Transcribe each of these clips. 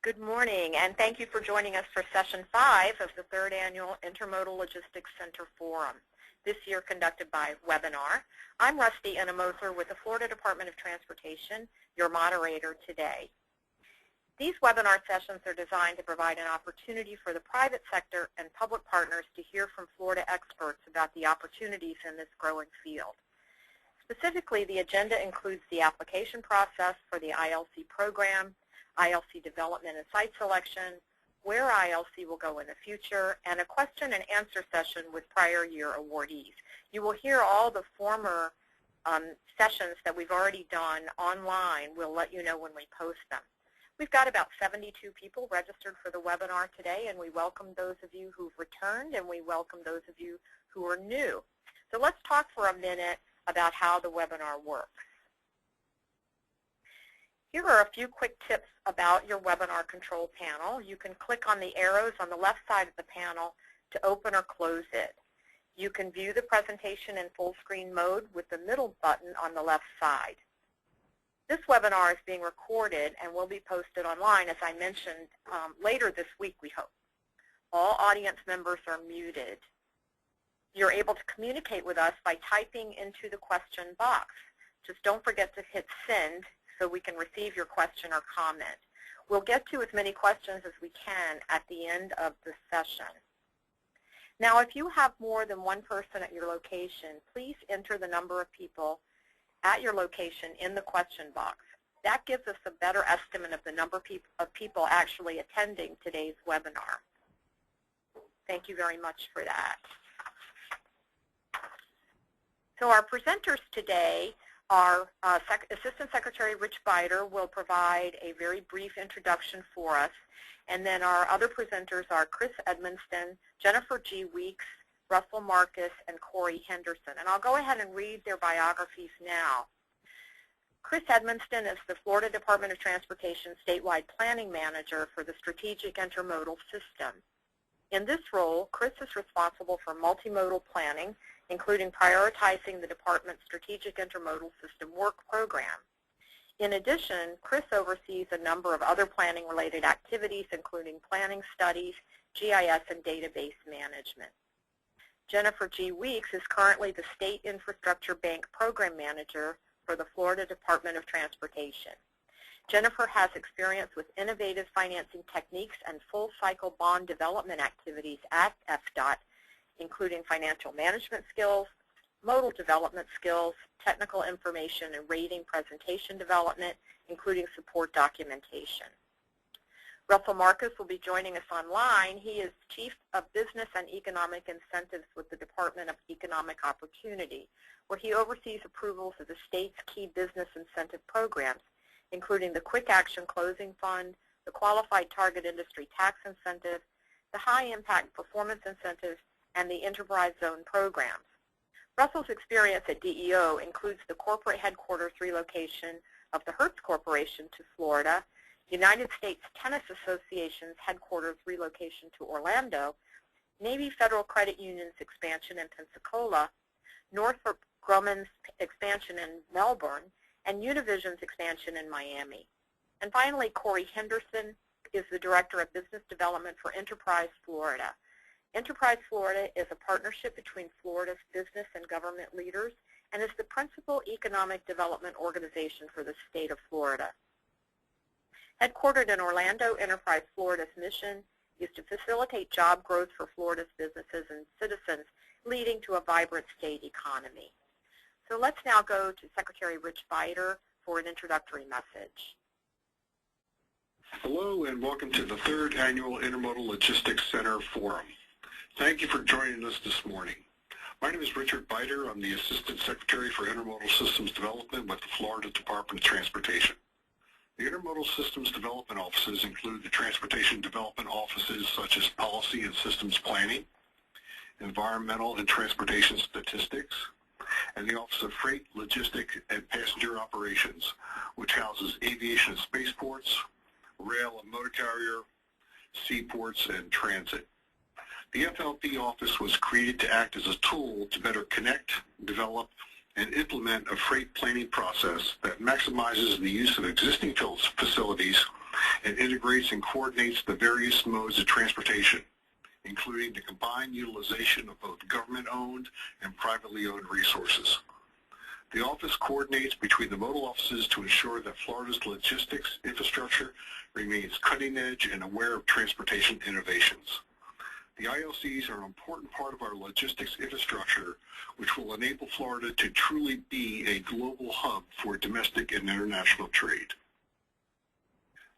Good morning, and thank you for joining us for Session 5 of the 3rd Annual Intermodal Logistics Center Forum, this year conducted by webinar. I'm Rusty Ennemosler with the Florida Department of Transportation, your moderator today. These webinar sessions are designed to provide an opportunity for the private sector and public partners to hear from Florida experts about the opportunities in this growing field. Specifically, the agenda includes the application process for the ILC program, ILC development and site selection, where ILC will go in the future, and a question and answer session with prior year awardees. You will hear all the former sessions that we've already done online. We'll let you know when we post them. We've got about 72 people registered for the webinar today, and we welcome those of you who've returned, and we welcome those of you who are new. So let's talk for a minute about how the webinar works. Here are a few quick tips about your webinar control panel. You can click on the arrows on the left side of the panel to open or close it. You can view the presentation in full screen mode with the middle button on the left side. This webinar is being recorded and will be posted online, as I mentioned, later this week, we hope. All audience members are muted. You're able to communicate with us by typing into the question box. Just don't forget to hit send so we can receive your question or comment. We'll get to as many questions as we can at the end of the session. Now, if you have more than one person at your location, please enter the number of people at your location in the question box. That gives us a better estimate of the number of people actually attending today's webinar. Thank you very much for that. So our presenters today are Assistant Secretary Rich Bider will provide a very brief introduction for us, and then our other presenters are Chris Edmonston, Jennifer G. Weeks, Russell Marcus, and Corey Henderson. And I'll go ahead and read their biographies now. Chris Edmonston is the Florida Department of Transportation statewide planning manager for the Strategic Intermodal System. In this role, Chris is responsible for multimodal planning, including prioritizing the department's Strategic Intermodal System work program. In addition, Chris oversees a number of other planning-related activities, including planning studies, GIS, and database management. Jennifer G. Weeks is currently the State Infrastructure Bank Program Manager for the Florida Department of Transportation. Jennifer has experience with innovative financing techniques and full-cycle bond development activities at FDOT, including financial management skills, modal development skills, technical information and rating presentation development, including support documentation. Russell Marcus will be joining us online. He is Chief of Business and Economic Incentives with the Department of Economic Opportunity, where he oversees approvals of the state's key business incentive programs, including the Quick Action Closing Fund, the Qualified Target Industry Tax Incentive, the High Impact Performance Incentive, and the Enterprise Zone programs. Russell's experience at DEO includes the corporate headquarters relocation of the Hertz Corporation to Florida, United States Tennis Association's headquarters relocation to Orlando, Navy Federal Credit Union's expansion in Pensacola, Northrop Grumman's expansion in Melbourne, and Univision's expansion in Miami. And finally, Corey Henderson is the Director of Business Development for Enterprise Florida. Enterprise Florida is a partnership between Florida's business and government leaders and is the principal economic development organization for the state of Florida. Headquartered in Orlando, Enterprise Florida's mission is to facilitate job growth for Florida's businesses and citizens, leading to a vibrant state economy. So let's now go to Secretary Rich Bider for an introductory message. Hello and welcome to the 3rd Annual Intermodal Logistics Center Forum. Thank you for joining us this morning. My name is Richard Bider. I'm the Assistant Secretary for Intermodal Systems Development with the Florida Department of Transportation. The Intermodal Systems Development Offices include the Transportation Development Offices such as Policy and Systems Planning, Environmental and Transportation Statistics, and the Office of Freight, Logistics, and Passenger Operations, which houses aviation and spaceports, rail and motor carrier, seaports, and transit. The FLP office was created to act as a tool to better connect, develop, and implement a freight planning process that maximizes the use of existing facilities and integrates and coordinates the various modes of transportation, including the combined utilization of both government-owned and privately owned resources. The office coordinates between the modal offices to ensure that Florida's logistics infrastructure remains cutting-edge and aware of transportation innovations. The ILCs are an important part of our logistics infrastructure, which will enable Florida to truly be a global hub for domestic and international trade.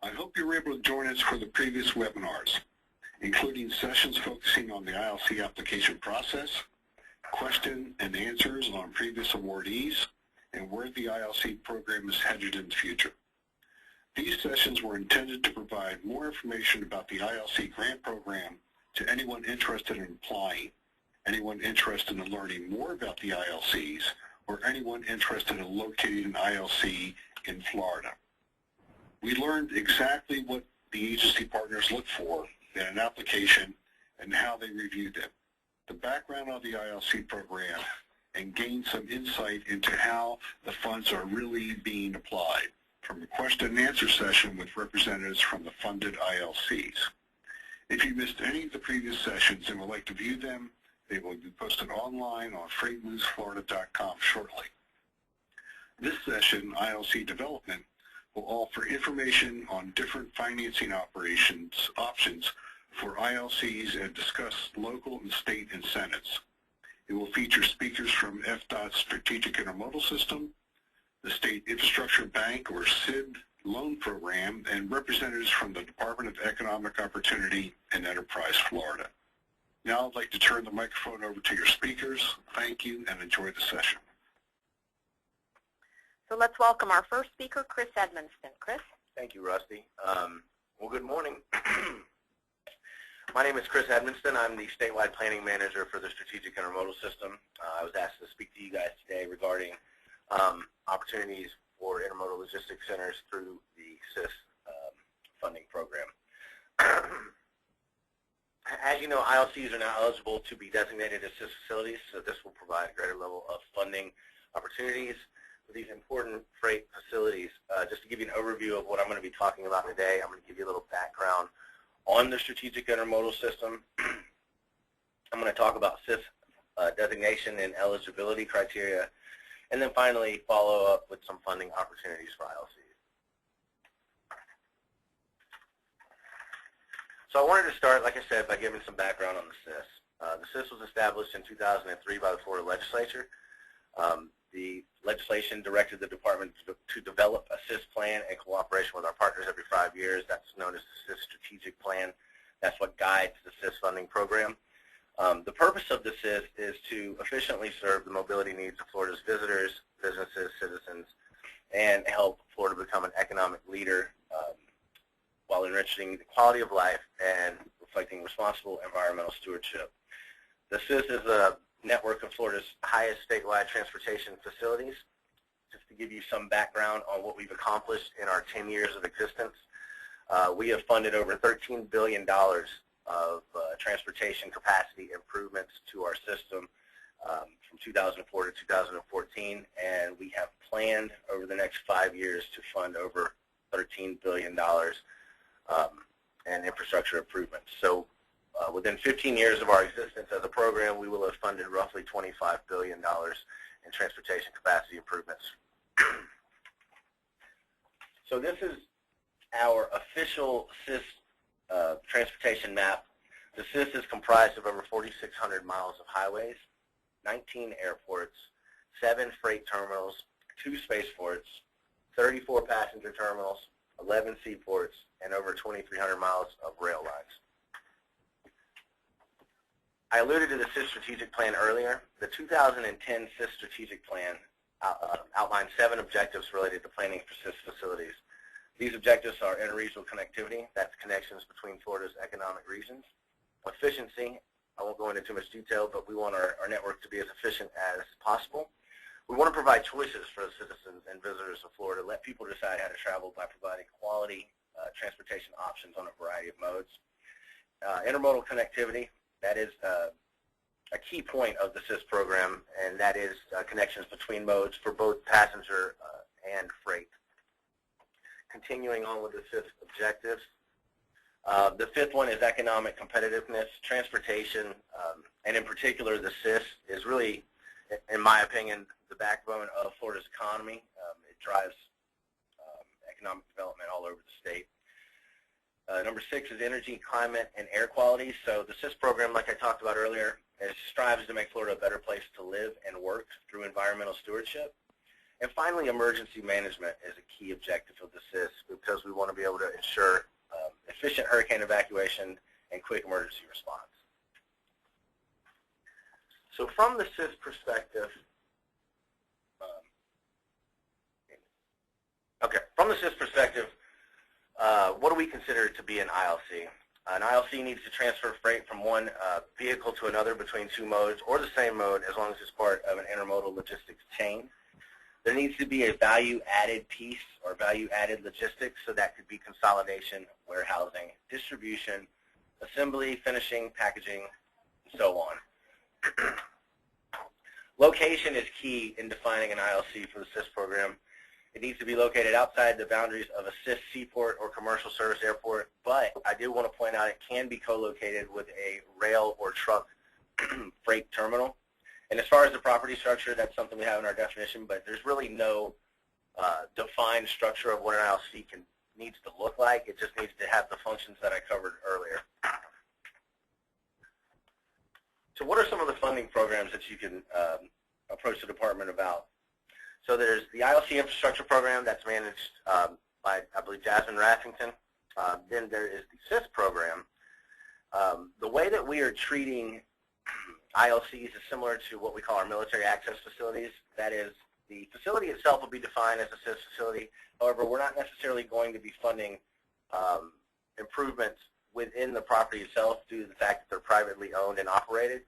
I hope you were able to join us for the previous webinars, including sessions focusing on the ILC application process, question and answers on previous awardees, and where the ILC program is headed in the future. These sessions were intended to provide more information about the ILC grant program to anyone interested in applying, anyone interested in learning more about the ILCs, or anyone interested in locating an ILC in Florida. We learned exactly what the agency partners look for in an application and how they reviewed them, the background of the ILC program, and gained some insight into how the funds are really being applied from a question and answer session with representatives from the funded ILCs. If you missed any of the previous sessions and would like to view them, they will be posted online on freightmovesflorida.com shortly. This session, ILC Development, will offer information on different financing options for ILCs and discuss local and state incentives. It will feature speakers from FDOT's Strategic Intermodal System, the State Infrastructure Bank or SID loan program, and representatives from the Department of Economic Opportunity and Enterprise Florida. Now I'd like to turn the microphone over to your speakers. Thank you and enjoy the session. So let's welcome our first speaker, Chris Edmonston. Chris? Thank you, Rusty. Well, good morning. My name is Chris Edmonston. I'm the statewide planning manager for the Strategic Intermodal System. I was asked to speak to you guys today regarding opportunities for intermodal logistics centers through the SIS funding program. As you know, ILCs are now eligible to be designated as SIS facilities, so this will provide a greater level of funding opportunities for these important freight facilities. Just to give you an overview of what I'm going to be talking about today, I'm going to give you a little background on the Strategic Intermodal System. I'm going to talk about SIS designation and eligibility criteria, and then finally follow up with some funding opportunities for ILCs. So I wanted to start, like I said, by giving some background on the SIS. The SIS was established in 2003 by the Florida legislature. The legislation directed the department to develop a SIS plan in cooperation with our partners every 5 years. That's known as the SIS strategic plan. That's what guides the SIS funding program. The purpose of the SIS is to efficiently serve the mobility needs of Florida's visitors, businesses, citizens, and help Florida become an economic leader while enriching the quality of life and reflecting responsible environmental stewardship. The SIS is a network of Florida's highest statewide transportation facilities. Just to give you some background on what we've accomplished in our 10 years of existence, we have funded over $13 billion of transportation capacity improvements to our system from 2004 to 2014, and we have planned over the next 5 years to fund over $13 billion in infrastructure improvements. So within 15 years of our existence as a program, we will have funded roughly $25 billion in transportation capacity improvements. So this is our official SIS transportation map. The SIS is comprised of over 4,600 miles of highways, 19 airports, 7 freight terminals, 2 spaceports, 34 passenger terminals, 11 seaports, and over 2,300 miles of rail lines. I alluded to the SIS strategic plan earlier. The 2010 SIS strategic plan outlined 7 objectives related to planning for SIS facilities. These objectives are interregional connectivity, that's connections between Florida's economic regions. Efficiency, I won't go into too much detail, but we want our network to be as efficient as possible. We want to provide choices for the citizens and visitors of Florida, let people decide how to travel by providing quality transportation options on a variety of modes. Intermodal connectivity, that is a key point of the SIS program, and that is connections between modes for both passenger and freight. continuing on with the fifth objectives. The fifth one is economic competitiveness. Transportation, and in particular the SIS, is really, in my opinion, the backbone of Florida's economy. It drives economic development all over the state. Number 6 is energy, climate, and air quality. So the SIS program, like I talked about earlier, strives to make Florida a better place to live and work through environmental stewardship. And finally, emergency management is a key objective of the SIS because we want to be able to ensure efficient hurricane evacuation and quick emergency response. So from the SIS perspective, what do we consider to be an ILC? An ILC needs to transfer freight from one vehicle to another between two modes or the same mode as long as it's part of an intermodal logistics chain. There needs to be a value-added piece or value-added logistics, so that could be consolidation, warehousing, distribution, assembly, finishing, packaging, and so on. Location is key in defining an ILC for the SIS program. It needs to be located outside the boundaries of a SIS seaport or commercial service airport, but I do want to point out it can be co-located with a rail or truck freight terminal. And as far as the property structure, that's something we have in our definition, but there's really no defined structure of what an ILC needs to look like. It just needs to have the functions that I covered earlier. So what are some of the funding programs that you can approach the department about? So there's the ILC infrastructure program that's managed by, I believe, Jasmine Raffington. Then there is the SIS program. The way that we are treating ILCs is similar to what we call our military access facilities. That is, the facility itself will be defined as a SIS facility. However, we're not necessarily going to be funding improvements within the property itself due to the fact that they're privately owned and operated.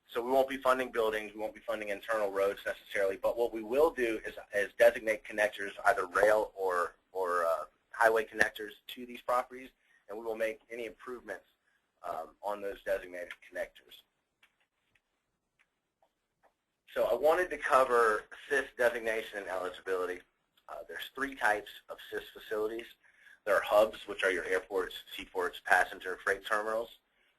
So we won't be funding buildings, we won't be funding internal roads necessarily, but what we will do is designate connectors, either rail or highway connectors to these properties, and we will make any improvements on those designated connectors. So I wanted to cover SIS designation and eligibility. There's 3 types of SIS facilities. There are hubs, which are your airports, seaports, passenger, freight terminals.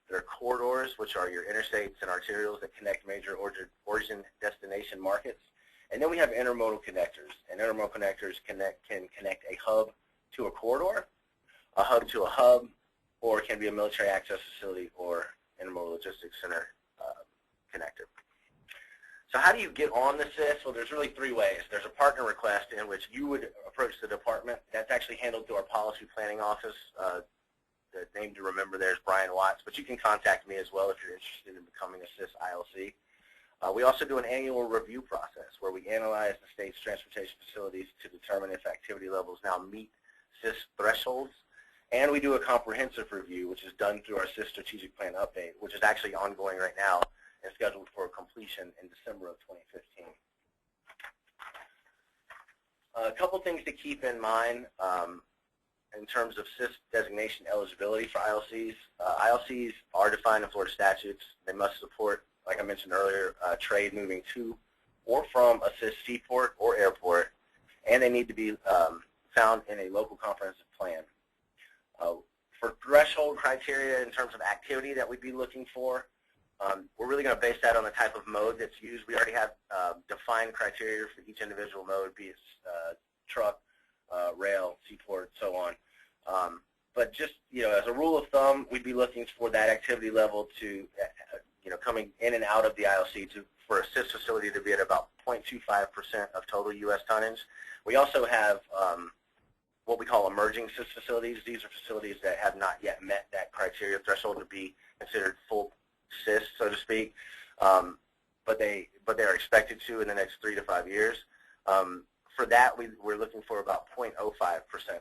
There are corridors, which are your interstates and arterials that connect major origin destination markets. And then we have intermodal connectors. And intermodal connectors can connect a hub to a corridor, a hub to a hub, or it can be a military access facility or intermodal logistics center connector. So how do you get on the SIS? Well, there's really 3 ways. There's a partner request in which you would approach the department. That's actually handled through our policy planning office. The name to remember there is Brian Watts, but you can contact me as well if you're interested in becoming a SIS ILC. We also do an annual review process where we analyze the state's transportation facilities to determine if activity levels now meet SIS thresholds. And we do a comprehensive review, which is done through our SIS strategic plan update, which is actually ongoing right now and scheduled for completion in December of 2015. A couple things to keep in mind in terms of SIS designation eligibility for ILCs. ILCs are defined in Florida statutes. They must support, like I mentioned earlier, trade moving to or from a SIS seaport or airport, and they need to be found in a local comprehensive plan. For threshold criteria in terms of activity that we'd be looking for, we're really going to base that on the type of mode that's used. We already have defined criteria for each individual mode, be it truck, rail, seaport, so on. But just, as a rule of thumb, we'd be looking for that activity level to, coming in and out of the ILC for a SIS facility to be at about 0.25% of total U.S. tonnage. We also have what we call emerging SIS facilities. These are facilities that have not yet met that criteria threshold to be considered full SIS, so to speak, but they are expected to in the next 3 to 5 years. For that, we're looking for about 0.05%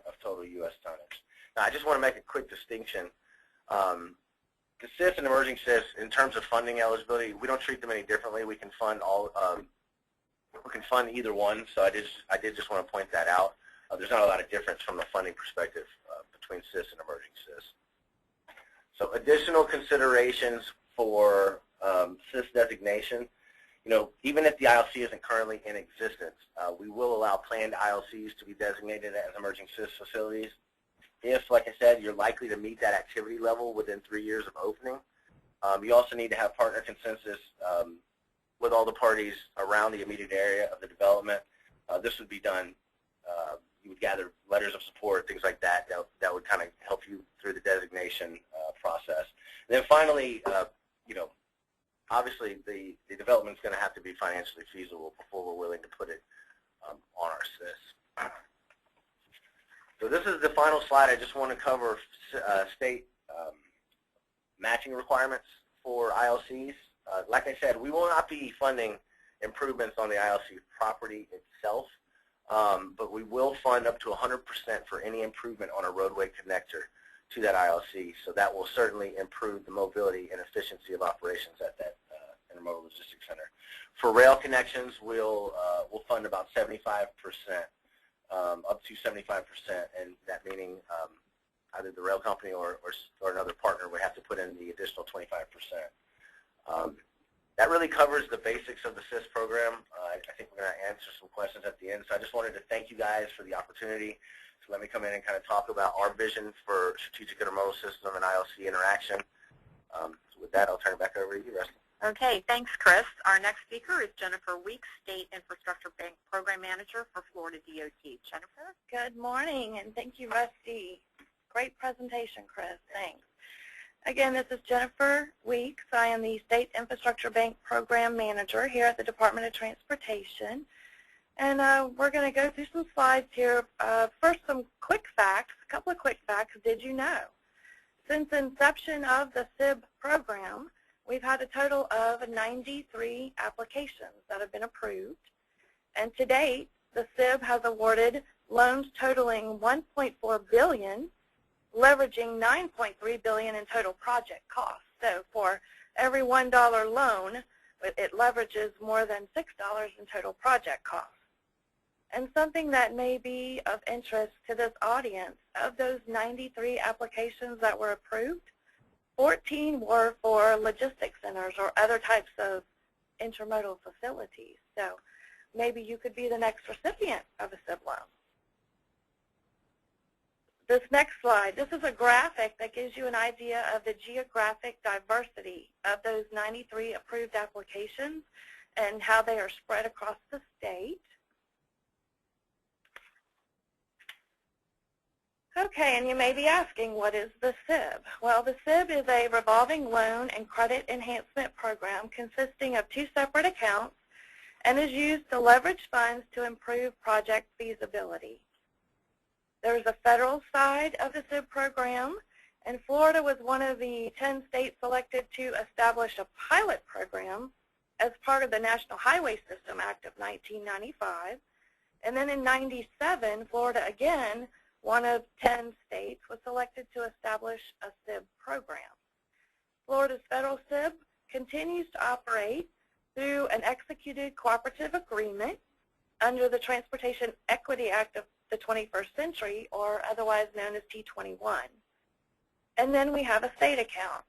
of total U.S. tonnage. Now, I just want to make a quick distinction. The SIS and emerging SIS, in terms of funding eligibility, we don't treat them any differently. We can fund all. We can fund either one. So I did just want to point that out. There's not a lot of difference from a funding perspective between SIS and emerging SIS. So additional considerations for SIS designation. even if the ILC isn't currently in existence, we will allow planned ILCs to be designated as emerging SIS facilities. If, like I said, you're likely to meet that activity level within 3 years of opening. You also need to have partner consensus with all the parties around the immediate area of the development. This would be done, you would gather letters of support, things like that, that would kind of help you through the designation process. And then finally, obviously the development is going to have to be financially feasible before we're willing to put it on our SIS. So this is the final slide. I just want to cover state matching requirements for ILCs. Like I said, we will not be funding improvements on the ILC property itself, but we will fund up to 100% for any improvement on a roadway connector to that ILC. So that will certainly improve the mobility and efficiency of operations at that Intermodal Logistics Center. For rail connections, we'll fund about 75%, up to 75%, and that meaning either the rail company or another partner would have to put in the additional 25%. That really covers the basics of the SIS program. I think we're going to answer some questions at the end. So I just wanted to thank you guys for the opportunity to let me come in and kind of talk about our vision for strategic intermodal system and ILC interaction. So with that, I'll turn it back over to you, Rusty. Okay, thanks, Chris. Our next speaker is Jennifer Weeks, State Infrastructure Bank Program Manager for Florida DOT. Jennifer? Good morning, and thank you, Rusty. Great presentation, Chris. Thanks. Again, this is Jennifer Weeks. I am the State Infrastructure Bank Program Manager here at the Department of Transportation. And we're going to go through some slides here. First, some quick facts, a couple of quick facts. Did you know? Since inception of the SIB program, we've had a total of 93 applications that have been approved. And to date, the SIB has awarded loans totaling $1.4 billion, leveraging $9.3 billion in total project costs. So for every $1 loan, it leverages more than $6 in total project costs. And something that may be of interest to this audience, of those 93 applications that were approved, 14 were for logistics centers or other types of intermodal facilities. So maybe you could be the next recipient of a SIB loan. This next slide, this is a graphic that gives you an idea of the geographic diversity of those 93 approved applications and how they are spread across the state. Okay, and you may be asking, what is the SIB? Well, the SIB is a revolving loan and credit enhancement program consisting of 2 separate accounts and is used to leverage funds to improve project feasibility. There's a federal side of the SIB program, and Florida was one of the 10 states selected to establish a pilot program as part of the National Highway System Act of 1995. And then in 97, Florida again, one of 10 states, was selected to establish a SIB program. Florida's federal SIB continues to operate through an executed cooperative agreement under the Transportation Equity Act of the 21st century, or otherwise known as T21. And then we have a state account.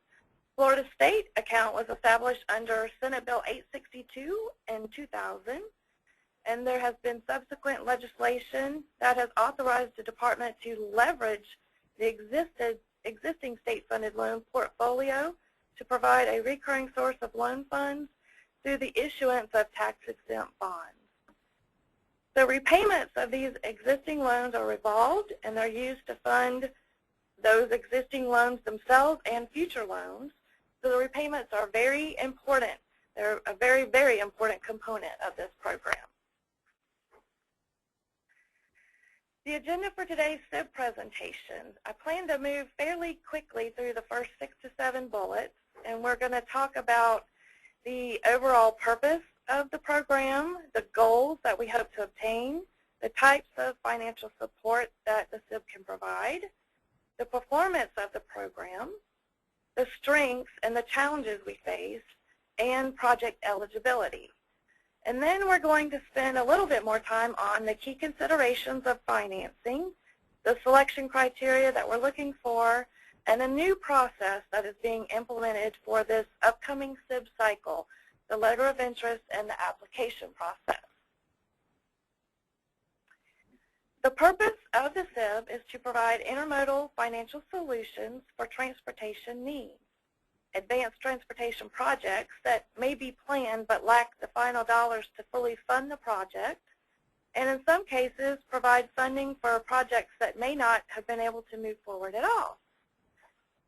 Florida state account was established under Senate Bill 862 in 2000, and there has been subsequent legislation that has authorized the department to leverage the existing state-funded loan portfolio to provide a recurring source of loan funds through the issuance of tax-exempt bonds. The repayments of these existing loans are revolved, and they're used to fund those existing loans themselves and future loans. So the repayments are very important. They're a very, very important component of this program. The agenda for today's SIB presentation, I plan to move fairly quickly through the first 6 to 7 bullets, and we're going to talk about the overall purpose of the program, the goals that we hope to obtain, the types of financial support that the SIB can provide, the performance of the program, the strengths and the challenges we face, and project eligibility. And then we're going to spend a little bit more time on the key considerations of financing, the selection criteria that we're looking for, and a new process that is being implemented for this upcoming SIB cycle the letter of interest, and the application process. The purpose of the SIB is to provide intermodal financial solutions for transportation needs. Advanced transportation projects that may be planned but lack the final dollars to fully fund the project, and in some cases provide funding for projects that may not have been able to move forward at all.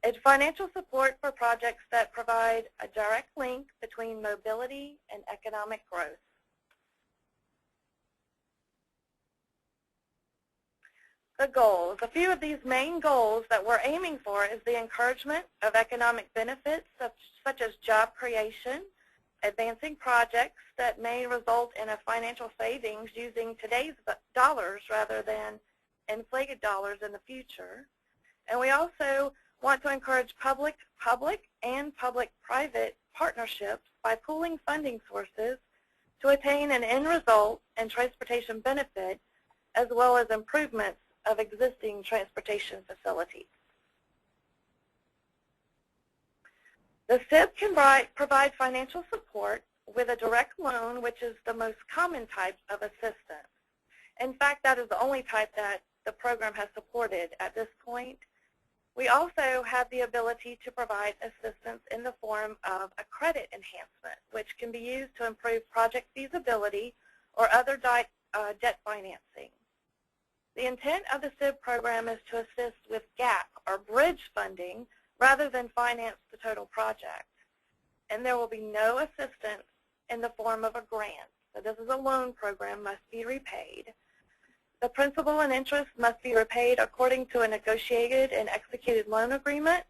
It's financial support for projects that provide a direct link between mobility and economic growth. The goals. A few of these main goals that we're aiming for is the encouragement of economic benefits such as job creation, advancing projects that may result in a financial savings using today's dollars rather than inflated dollars in the future. And we also want to encourage public and public-private partnerships by pooling funding sources to attain an end result and transportation benefit, as well as improvements of existing transportation facilities. The SIB can provide financial support with a direct loan, which is the most common type of assistance. In fact, that is the only type that the program has supported at this point. We also have the ability to provide assistance in the form of a credit enhancement, which can be used to improve project feasibility or other debt financing. The intent of the SIB program is to assist with gap or bridge funding rather than finance the total project. And there will be no assistance in the form of a grant. So this is a loan program, must be repaid. The principal and interest must be repaid according to a negotiated and executed loan agreement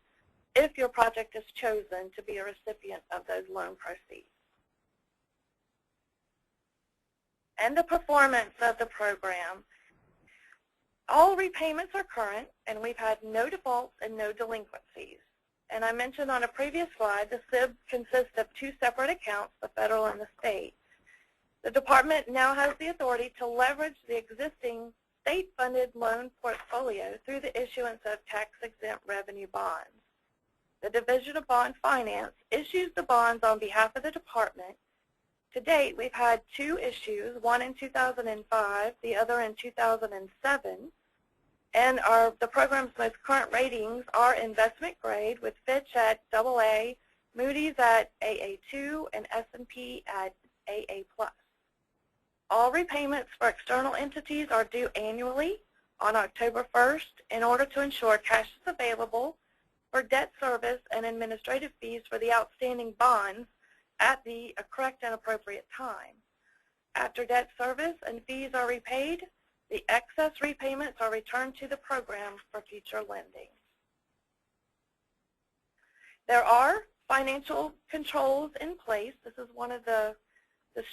if your project is chosen to be a recipient of those loan proceeds. And the performance of the program. All repayments are current, and we've had no defaults and no delinquencies. And I mentioned on a previous slide, the SIB consists of two separate accounts, the federal and the state. The department now has the authority to leverage the existing state-funded loan portfolio through the issuance of tax-exempt revenue bonds. The Division of Bond Finance issues the bonds on behalf of the department. To date, we've had two issues, one in 2005, the other in 2007. And the program's most current ratings are investment grade with Fitch at AA, Moody's at AA2, and S&P at AA+. All repayments for external entities are due annually on October 1st in order to ensure cash is available for debt service and administrative fees for the outstanding bonds at the correct and appropriate time. After debt service and fees are repaid, the excess repayments are returned to the program for future lending. There are financial controls in place. This is one of the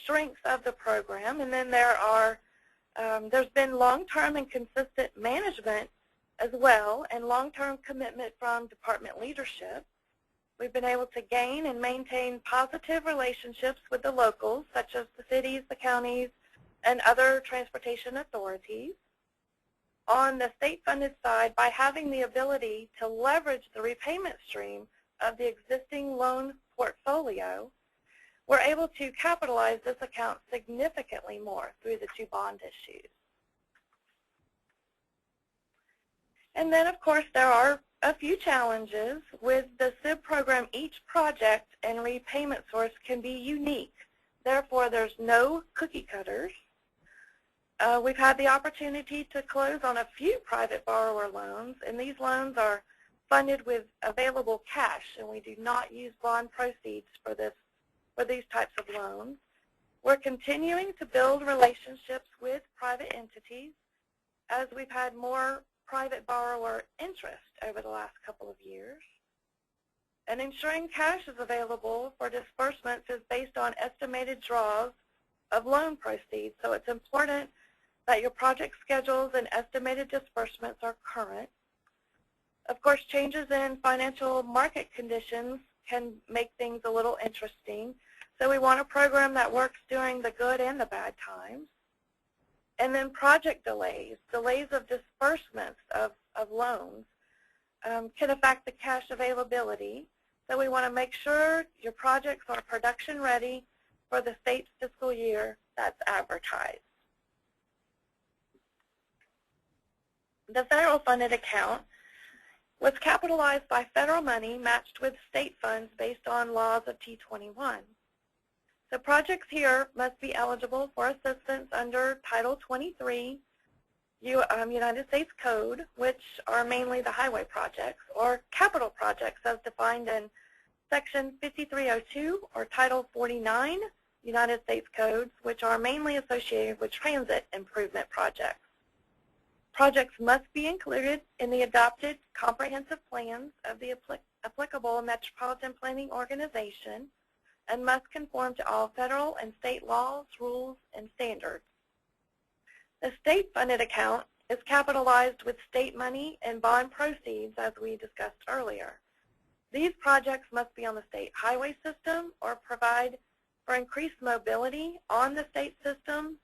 strengths of the program. And then there's been long-term and consistent management as well, and long-term commitment from department leadership. We've been able to gain and maintain positive relationships with the locals, such as the cities, the counties, and other transportation authorities. On the state-funded side, by having the ability to leverage the repayment stream of the existing loan portfolio, we're able to capitalize this account significantly more through the two bond issues. And then, of course, there are a few challenges. With the SIB program, each project and repayment source can be unique. Therefore, there's no cookie cutters. We've had the opportunity to close on a few private borrower loans, and these loans are funded with available cash, and we do not use bond proceeds for these types of loans. We're continuing to build relationships with private entities as we've had more private borrower interest over the last couple of years. And ensuring cash is available for disbursements is based on estimated draws of loan proceeds. So it's important that your project schedules and estimated disbursements are current. Of course, changes in financial market conditions can make things a little interesting. So we want a program that works during the good and the bad times. And then project delays of disbursements of loans can affect the cash availability. So we want to make sure your projects are production ready for the state's fiscal year that's advertised. The federal funded account was capitalized by federal money matched with state funds based on laws of T21. So projects here must be eligible for assistance under Title 23 United States Code, which are mainly the highway projects, or capital projects as defined in Section 5302 or Title 49 United States Codes, which are mainly associated with transit improvement projects. Projects must be included in the adopted comprehensive plans of the applicable metropolitan planning organization and must conform to all federal and state laws, rules, and standards. The state-funded account is capitalized with state money and bond proceeds, as we discussed earlier. These projects must be on the state highway system or provide for increased mobility on the state system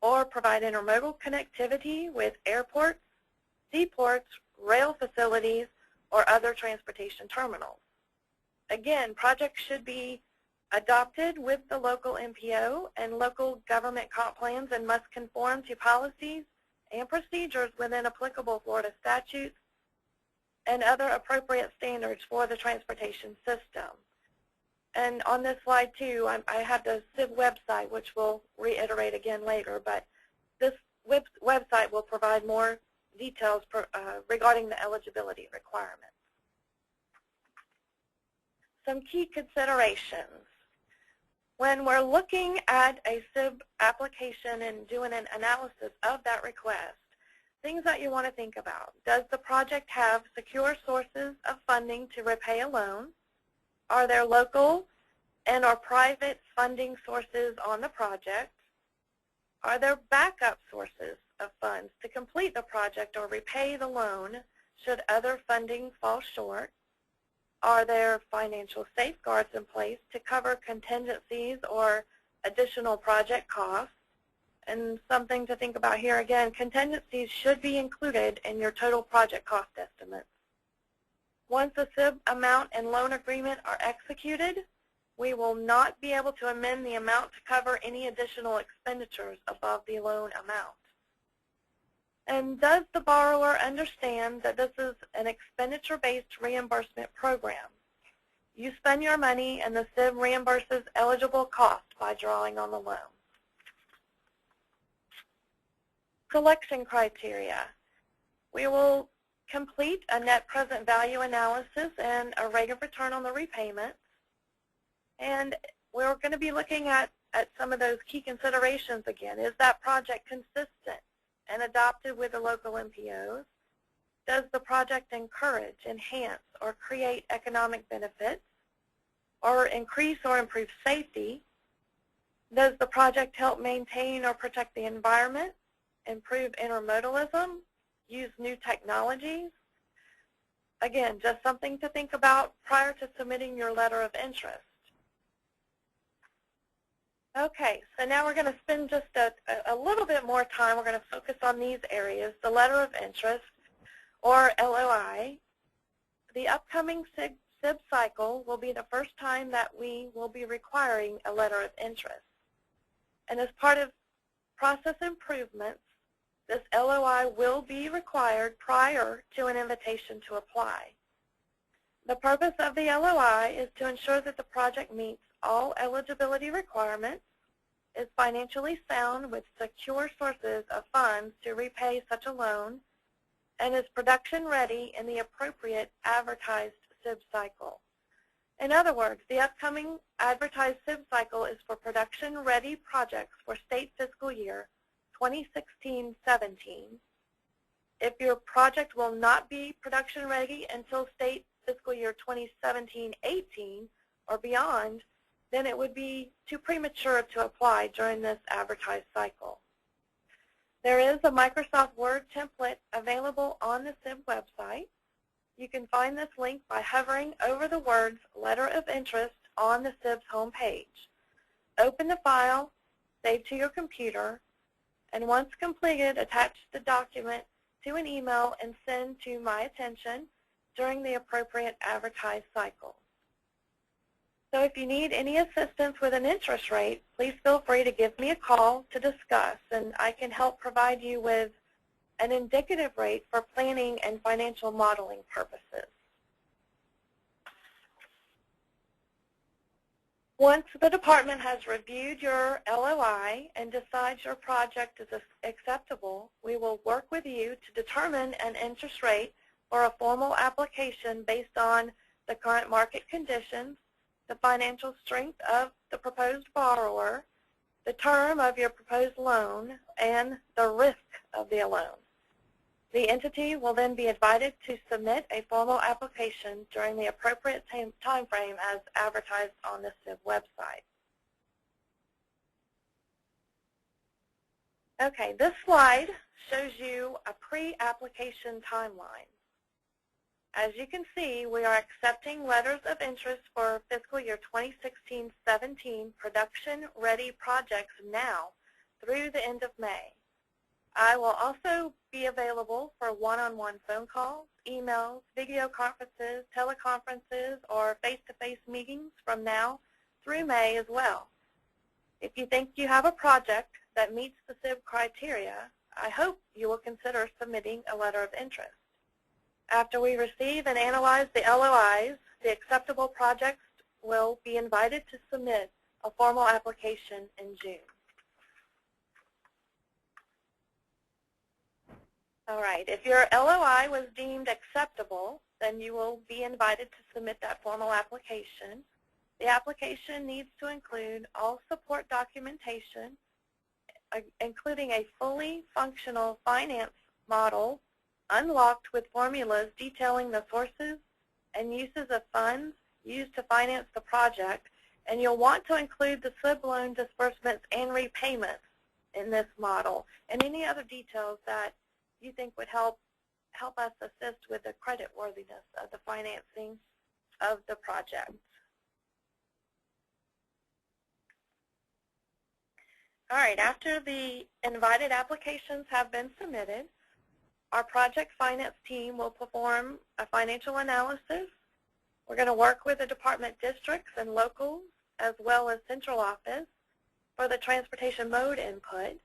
or provide intermodal connectivity with airports, seaports, rail facilities, or other transportation terminals. Again, projects should be adopted with the local MPO and local government comp plans and must conform to policies and procedures within applicable Florida statutes and other appropriate standards for the transportation system. And on this slide too, I have the CIB website, which we'll reiterate again later, but this website will provide more details regarding the eligibility requirements. Some key considerations. When we're looking at a CIB application and doing an analysis of that request, things that you want to think about. Does the project have secure sources of funding to repay a loan? Are there local and or private funding sources on the project? Are there backup sources of funds to complete the project or repay the loan should other funding fall short? Are there financial safeguards in place to cover contingencies or additional project costs? And something to think about here again, contingencies should be included in your total project cost estimates. Once the CIB amount and loan agreement are executed, we will not be able to amend the amount to cover any additional expenditures above the loan amount. And does the borrower understand that this is an expenditure-based reimbursement program? You spend your money and the CIB reimburses eligible costs by drawing on the loan. Selection criteria. We will complete a net present value analysis and a rate of return on the repayments. And we're going to be looking at some of those key considerations again. Is that project consistent and adopted with the local MPOs? Does the project encourage, enhance, or create economic benefits, or increase or improve safety? Does the project help maintain or protect the environment, improve intermodalism, use new technologies? Again, just something to think about prior to submitting your letter of interest. Okay, so now we're going to spend just a little bit more time. We're going to focus on these areas, the letter of interest, or LOI. The upcoming CIB cycle will be the first time that we will be requiring a letter of interest. And as part of process improvements, this LOI will be required prior to an invitation to apply. The purpose of the LOI is to ensure that the project meets all eligibility requirements, is financially sound with secure sources of funds to repay such a loan, and is production ready in the appropriate advertised CIB cycle. In other words, the upcoming advertised CIB cycle is for production ready projects for state fiscal year 2016-17. If your project will not be production ready until state fiscal year 2017-18 or beyond, then it would be too premature to apply during this advertised cycle. There is a Microsoft Word template available on the CIB website. You can find this link by hovering over the words Letter of Interest on the CIB's homepage. Open the file, save to your computer, and once completed, attach the document to an email and send to my attention during the appropriate advertised cycle. So if you need any assistance with an interest rate, please feel free to give me a call to discuss, and I can help provide you with an indicative rate for planning and financial modeling purposes. Once the department has reviewed your LOI and decides your project is acceptable, we will work with you to determine an interest rate for a formal application based on the current market conditions, the financial strength of the proposed borrower, the term of your proposed loan, and the risk of the loan. The entity will then be invited to submit a formal application during the appropriate time frame as advertised on the SIB website. Okay, this slide shows you a pre-application timeline. As you can see, we are accepting letters of interest for fiscal year 2016-17 production-ready projects now through the end of May. I will also be available for one-on-one phone calls, emails, video conferences, teleconferences, or face-to-face meetings from now through May as well. If you think you have a project that meets the SIB criteria, I hope you will consider submitting a letter of interest. After we receive and analyze the LOIs, the acceptable projects will be invited to submit a formal application in June. All right, if your LOI was deemed acceptable, then you will be invited to submit that formal application. The application needs to include all support documentation, including a fully functional finance model unlocked with formulas detailing the sources and uses of funds used to finance the project, and you'll want to include the SIB loan disbursements and repayments in this model and any other details that you think would help us assist with the creditworthiness of the financing of the project. All right, after the invited applications have been submitted, our project finance team will perform a financial analysis. We're going to work with the department districts and locals as well as central office for the transportation mode input.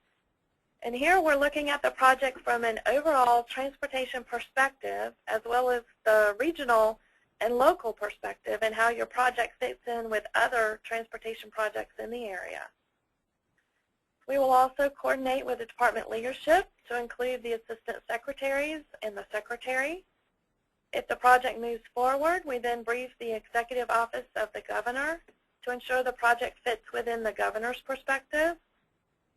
And here we're looking at the project from an overall transportation perspective as well as the regional and local perspective and how your project fits in with other transportation projects in the area. We will also coordinate with the department leadership to include the assistant secretaries and the secretary. If the project moves forward, we then brief the executive office of the governor to ensure the project fits within the governor's perspective.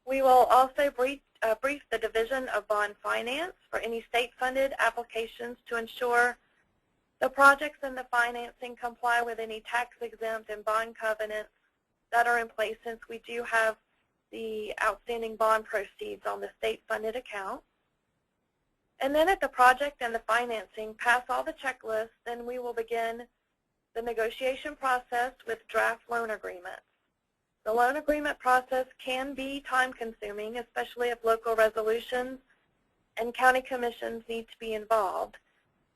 We will also brief the Division of Bond Finance for any state-funded applications to ensure the projects and the financing comply with any tax-exempt and bond covenants that are in place, since we do have the outstanding bond proceeds on the state-funded account. And then if the project and the financing pass all the checklists, then we will begin the negotiation process with draft loan agreements. The loan agreement process can be time-consuming, especially if local resolutions and county commissions need to be involved.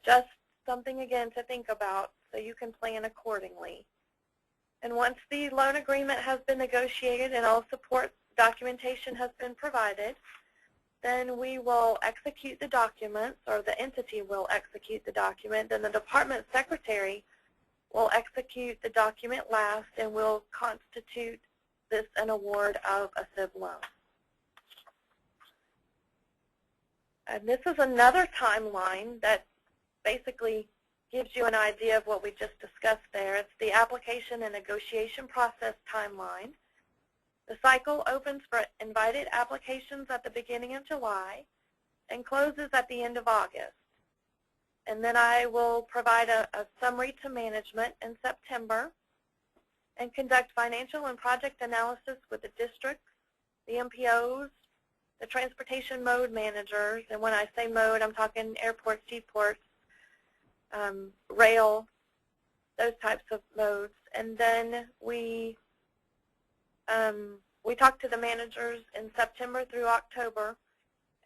Just something, again, to think about so you can plan accordingly. And once the loan agreement has been negotiated and all support documentation has been provided, then we will execute the documents, or the entity will execute the document, and the department secretary will execute the document last and will constitute this an award of a SIB loan. And this is another timeline that basically gives you an idea of what we just discussed there. It's the application and negotiation process timeline. The cycle opens for invited applications at the beginning of July and closes at the end of August. And then I will provide a summary to management in September and conduct financial and project analysis with the districts, the MPOs, the transportation mode managers, and when I say mode, I'm talking airports, seaports, rail, those types of modes. And then we talk to the managers in September through October,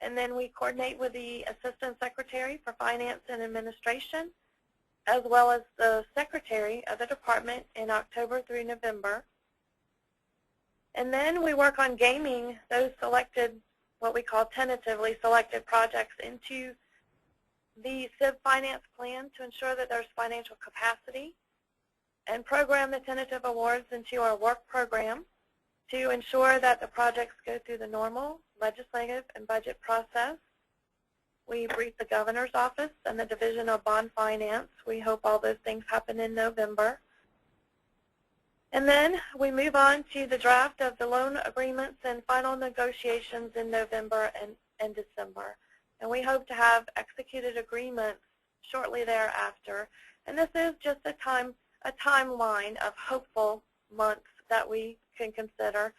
and then we coordinate with the Assistant Secretary for Finance and Administration as well as the secretary of the department in October through November. And then we work on gaming those selected, what we call tentatively selected projects, into the SIB finance plan to ensure that there's financial capacity, and program the tentative awards into our work program to ensure that the projects go through the normal legislative and budget process. We brief the governor's office and the Division of Bond Finance. We hope all those things happen in November. And then we move on to the draft of the loan agreements and final negotiations in November and December. And we hope to have executed agreements shortly thereafter. And this is just a timeline of hopeful months that we can consider.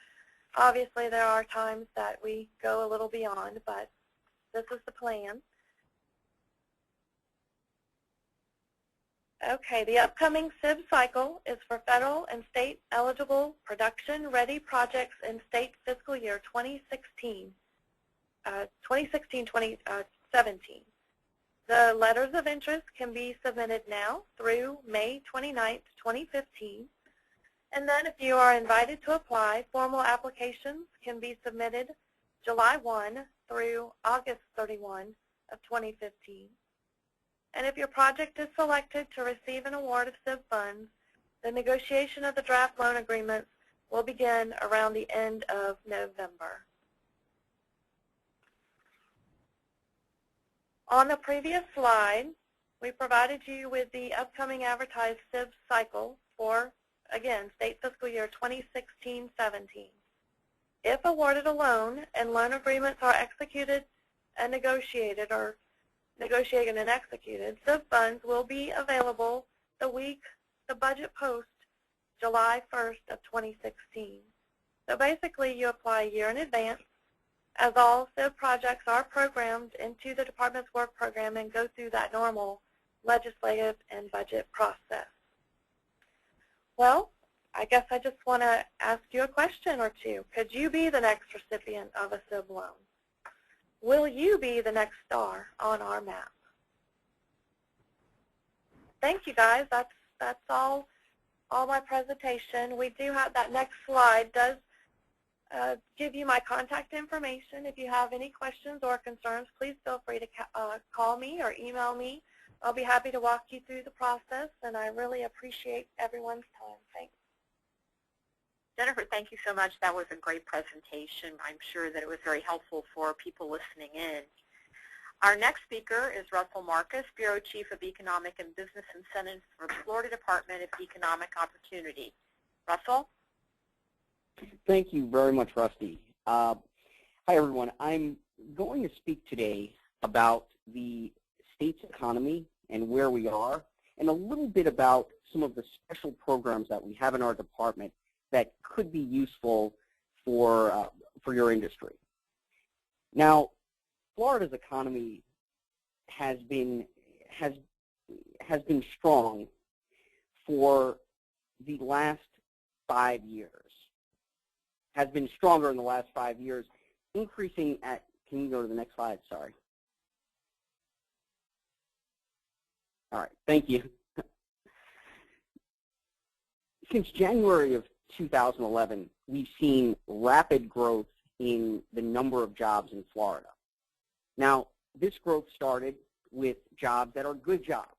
Obviously, there are times that we go a little beyond, but this is the plan. Okay, the upcoming SIB cycle is for federal and state eligible production-ready projects in state fiscal year 2016, 2017. The letters of interest can be submitted now through May 29th, 2015. And then if you are invited to apply, formal applications can be submitted July 1 through August 31 of 2015. And if your project is selected to receive an award of SIB funds, the negotiation of the draft loan agreements will begin around the end of November. On the previous slide, we provided you with the upcoming advertised SIB cycle for, again, state fiscal year 2016-17. If awarded a loan and loan agreements are executed and negotiated, or negotiated and executed, SIB funds will be available the week the budget post, July 1st of 2016. So basically, you apply a year in advance, as all SIB projects are programmed into the department's work program and go through that normal legislative and budget process. Well, I guess I just want to ask you a question or two. Could you be the next recipient of a SIB loan? Will you be the next star on our map? Thank you, guys. That's all my presentation. We do have that next slide does give you my contact information. If you have any questions or concerns, please feel free to call me or email me. I'll be happy to walk you through the process, and I really appreciate everyone's time. Thanks. Jennifer, thank you so much. That was a great presentation. I'm sure that it was very helpful for people listening in. Our next speaker is Russell Marcus, Bureau Chief of Economic and Business Incentives for the Florida Department of Economic Opportunity. Russell? Thank you very much, Rusty. Hi, everyone. I'm going to speak today about the state's economy and where we are, and a little bit about some of the special programs that we have in our department that could be useful for your industry. Now, Florida's economy has been strong for the last 5 years. Has been stronger in the last 5 years, increasing at. Can you go to the next slide? Sorry. All right. Thank you. Since January of 2011, we've seen rapid growth in the number of jobs in Florida. Now, this growth started with jobs that are good jobs,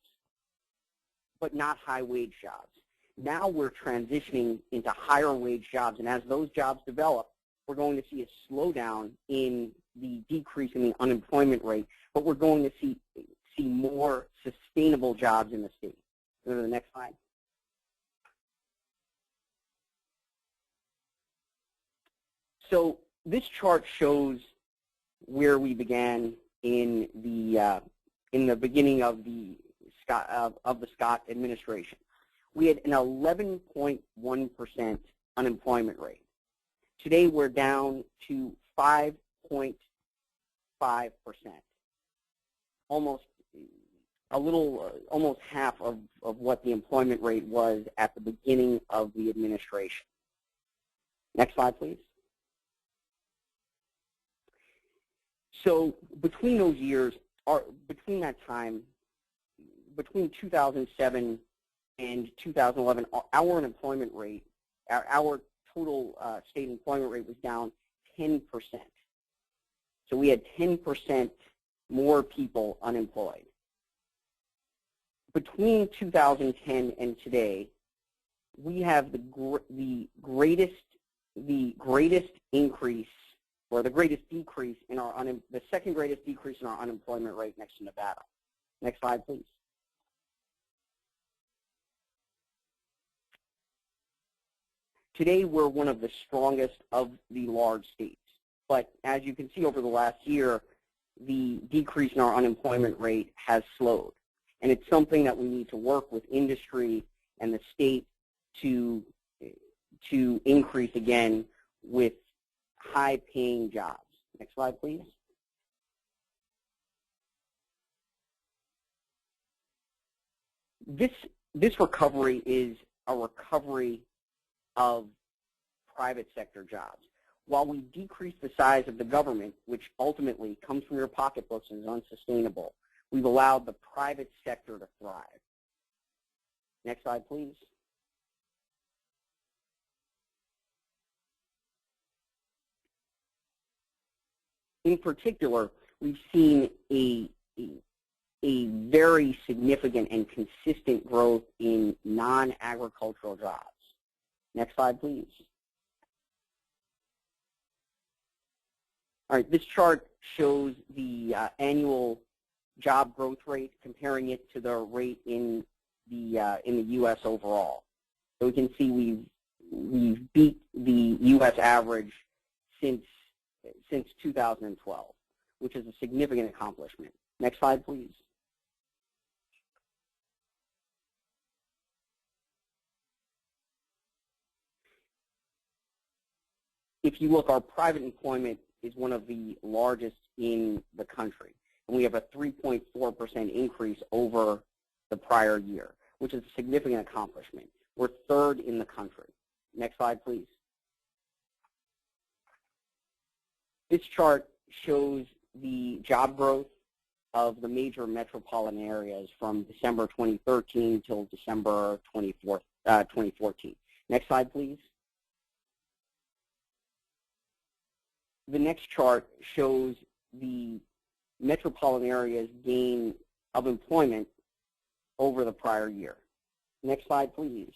but not high-wage jobs. Now we're transitioning into higher-wage jobs, and as those jobs develop, we're going to see a slowdown in the decrease in the unemployment rate, but we're going to see more sustainable jobs in the state. Go to the next slide. So this chart shows where we began in the beginning of the Scott administration. We had an 11.1% unemployment rate. Today we're down to 5.5%, almost half of what the employment rate was at the beginning of the administration. Next slide, please. So between those years, between that time, between 2007 and 2011, our unemployment rate, our total state employment rate was down 10%. So we had 10% more people unemployed. Between 2010 and today, we have the greatest increase, or the greatest decrease in our the second greatest decrease in our unemployment rate next to Nevada. Next slide, please. Today, we're one of the strongest of the large states. But as you can see over the last year, the decrease in our unemployment rate has slowed. And it's something that we need to work with industry and the state to increase again with high-paying jobs. Next slide, please. This recovery is a recovery of private sector jobs. While we decrease the size of the government, which ultimately comes from your pocketbooks and is unsustainable, we've allowed the private sector to thrive. Next slide, please. In particular, we've seen a very significant and consistent growth in non-agricultural jobs. Next slide, please. All right, this chart shows the annual job growth rate, comparing it to the rate in the U.S. overall. So we can see we've beat the U.S. average since 2012, which is a significant accomplishment. Next slide, please. If you look, our private employment is one of the largest in the country, and we have a 3.4% increase over the prior year, which is a significant accomplishment. We're third in the country. Next slide, please. This chart shows the job growth of the major metropolitan areas from December 2013 till December 2014. Next slide, please. The next chart shows the metropolitan areas' gain of employment over the prior year. Next slide, please.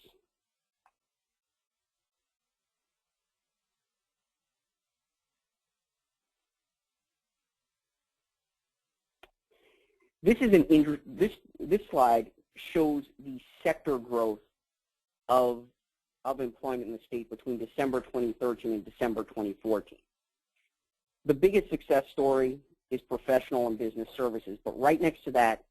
This slide shows the sector growth of employment in the state between December 2013 and December 2014. The biggest success story is professional and business services, but right next to that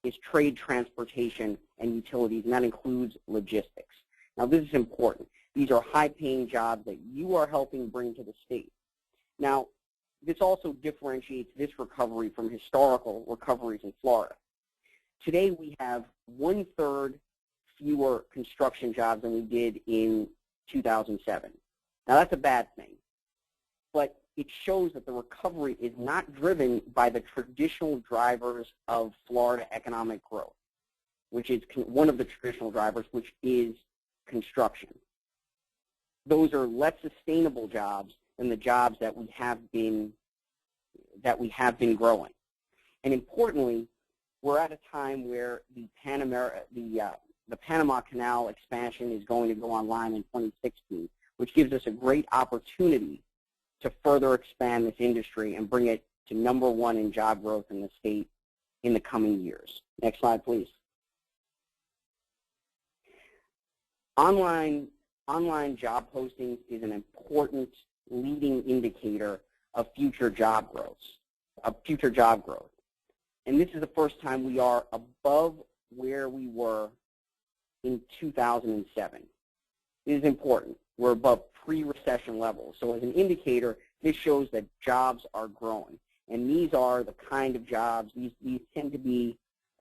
is trade, transportation, and utilities, and that includes logistics. Now, this is important. These are high-paying jobs that you are helping bring to the state. Now, this also differentiates this recovery from historical recoveries in Florida. Today, we have 1/3 fewer construction jobs than we did in 2007. Now, that's a bad thing, but it shows that the recovery is not driven by the traditional drivers of Florida economic growth, which is one of the traditional drivers, which is construction. Those are less sustainable jobs than the jobs that we have been growing. And importantly, we're at a time where the Panama Canal expansion is going to go online in 2016, which gives us a great opportunity to further expand this industry and bring it to #1 in job growth in the state in the coming years. Next slide, please. Online job postings is an important leading indicator of future job growth. And this is the first time we are above where we were in 2007. It is important. We're above pre-recession levels. So as an indicator, this shows that jobs are growing. And these are the kind of jobs, these tend to be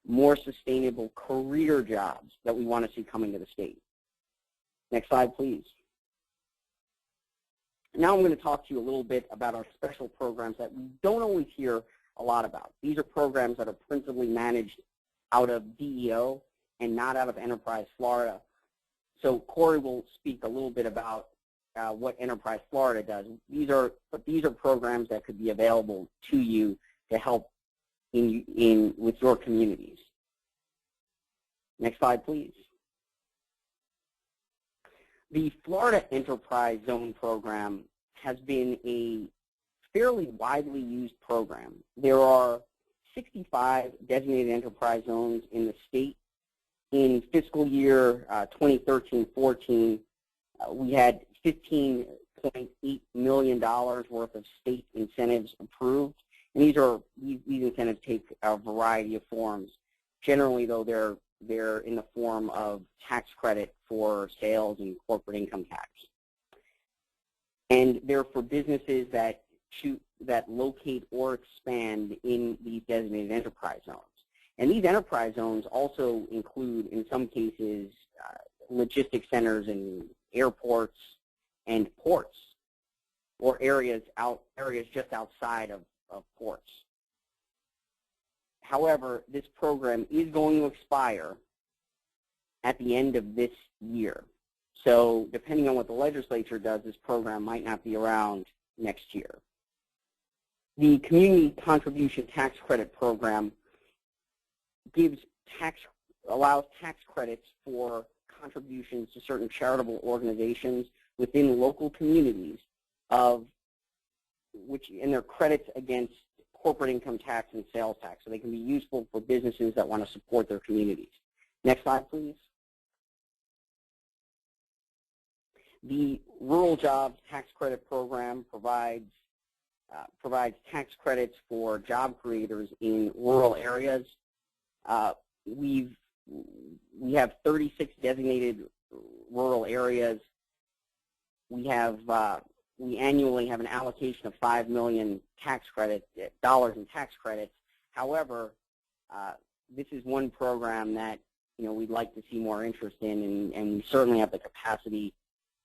more sustainable career jobs that we want to see coming to the state. Next slide, please. Now I'm going to talk to you a little bit about our special programs that we don't always hear a lot about. These are programs that are principally managed out of DEO and not out of Enterprise Florida. So Corey will speak a little bit about what Enterprise Florida does. These are programs that could be available to you to help with your communities. Next slide, please. The Florida Enterprise Zone program has been a fairly widely used program. There are 65 designated enterprise zones in the state. In fiscal year 2013-14, we had $15.8 million worth of state incentives approved. And these incentives take a variety of forms. Generally, though, they're in the form of tax credit for sales and corporate income tax. And they're for businesses that locate or expand in these designated enterprise zones. And these enterprise zones also include, in some cases, logistics centers and airports and ports, or areas just outside of ports. However, this program is going to expire at the end of this year. So depending on what the legislature does, this program might not be around next year. The Community Contribution Tax Credit Program allows tax credits for contributions to certain charitable organizations within local communities and they're credits against corporate income tax and sales tax. So they can be useful for businesses that want to support their communities. Next slide, please. The Rural Jobs Tax Credit Program provides tax credits for job creators in rural areas. We have 36 designated rural areas. We annually have an allocation of $5 million dollars in tax credits. However, this is one program that we'd like to see more interest in, and we certainly have the capacity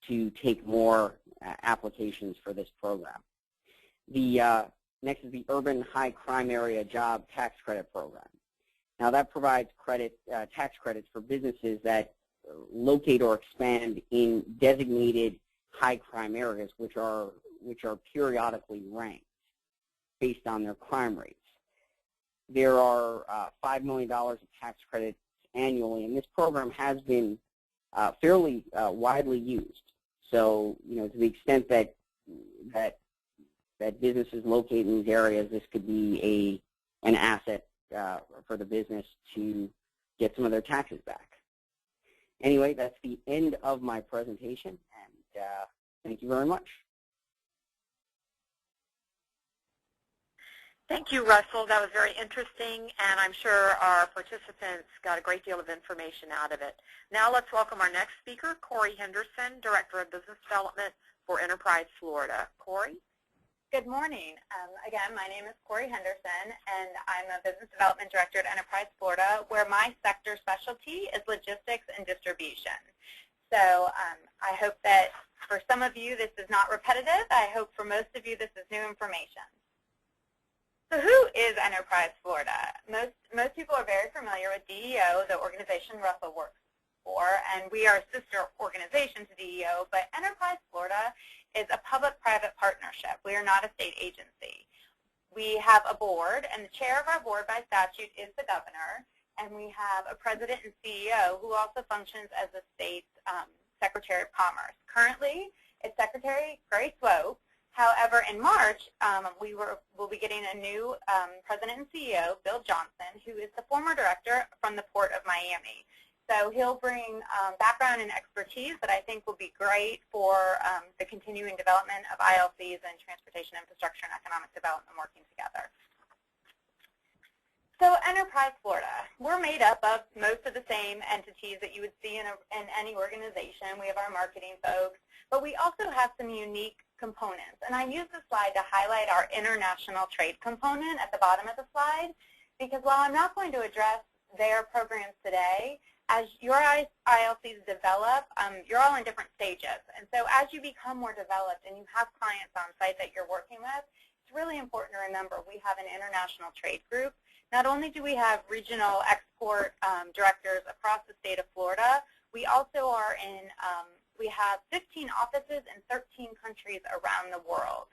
to take more applications for this program. Next is the Urban High Crime Area Job Tax Credit Program. Now that provides tax credits for businesses that locate or expand in designated high crime areas, which are periodically ranked based on their crime rates. There are $5 million of tax credits annually, and this program has been fairly widely used. So, to the extent that businesses locate in these areas, this could be an asset for the business to get some of their taxes back. Anyway, that's the end of my presentation, and thank you very much. Thank you, Russell. That was very interesting, and I'm sure our participants got a great deal of information out of it. Now let's welcome our next speaker, Corey Henderson, Director of Business Development for Enterprise Florida. Corey? Good morning. Again, my name is Corey Henderson, and I'm a Business Development Director at Enterprise Florida, where my sector specialty is logistics and distribution. So I hope that for some of you this is not repetitive. I hope for most of you this is new information. So who is Enterprise Florida? Most people are very familiar with DEO, the organization Russell works for, and we are a sister organization to DEO, but Enterprise Florida is a public-private partnership. We are not a state agency. We have a board, and the chair of our board by statute is the governor, and we have a president and CEO who also functions as the state's Secretary of Commerce. Currently, it's Secretary Gray Swope. However, in March, we'll be getting a new president and CEO, Bill Johnson, who is the former director from the Port of Miami. So he'll bring background and expertise that I think will be great for the continuing development of ILCs and transportation infrastructure and economic development working together. So Enterprise Florida, we're made up of most of the same entities that you would see in any organization. We have our marketing folks, but we also have some unique components. And I use this slide to highlight our international trade component at the bottom of the slide, because while I'm not going to address their programs today, as your ILCs develop, you're all in different stages. And so as you become more developed and you have clients on site that you're working with, it's really important to remember we have an international trade group not only do we have regional export directors across the state of Florida, we also are in, we have 15 offices in 13 countries around the world.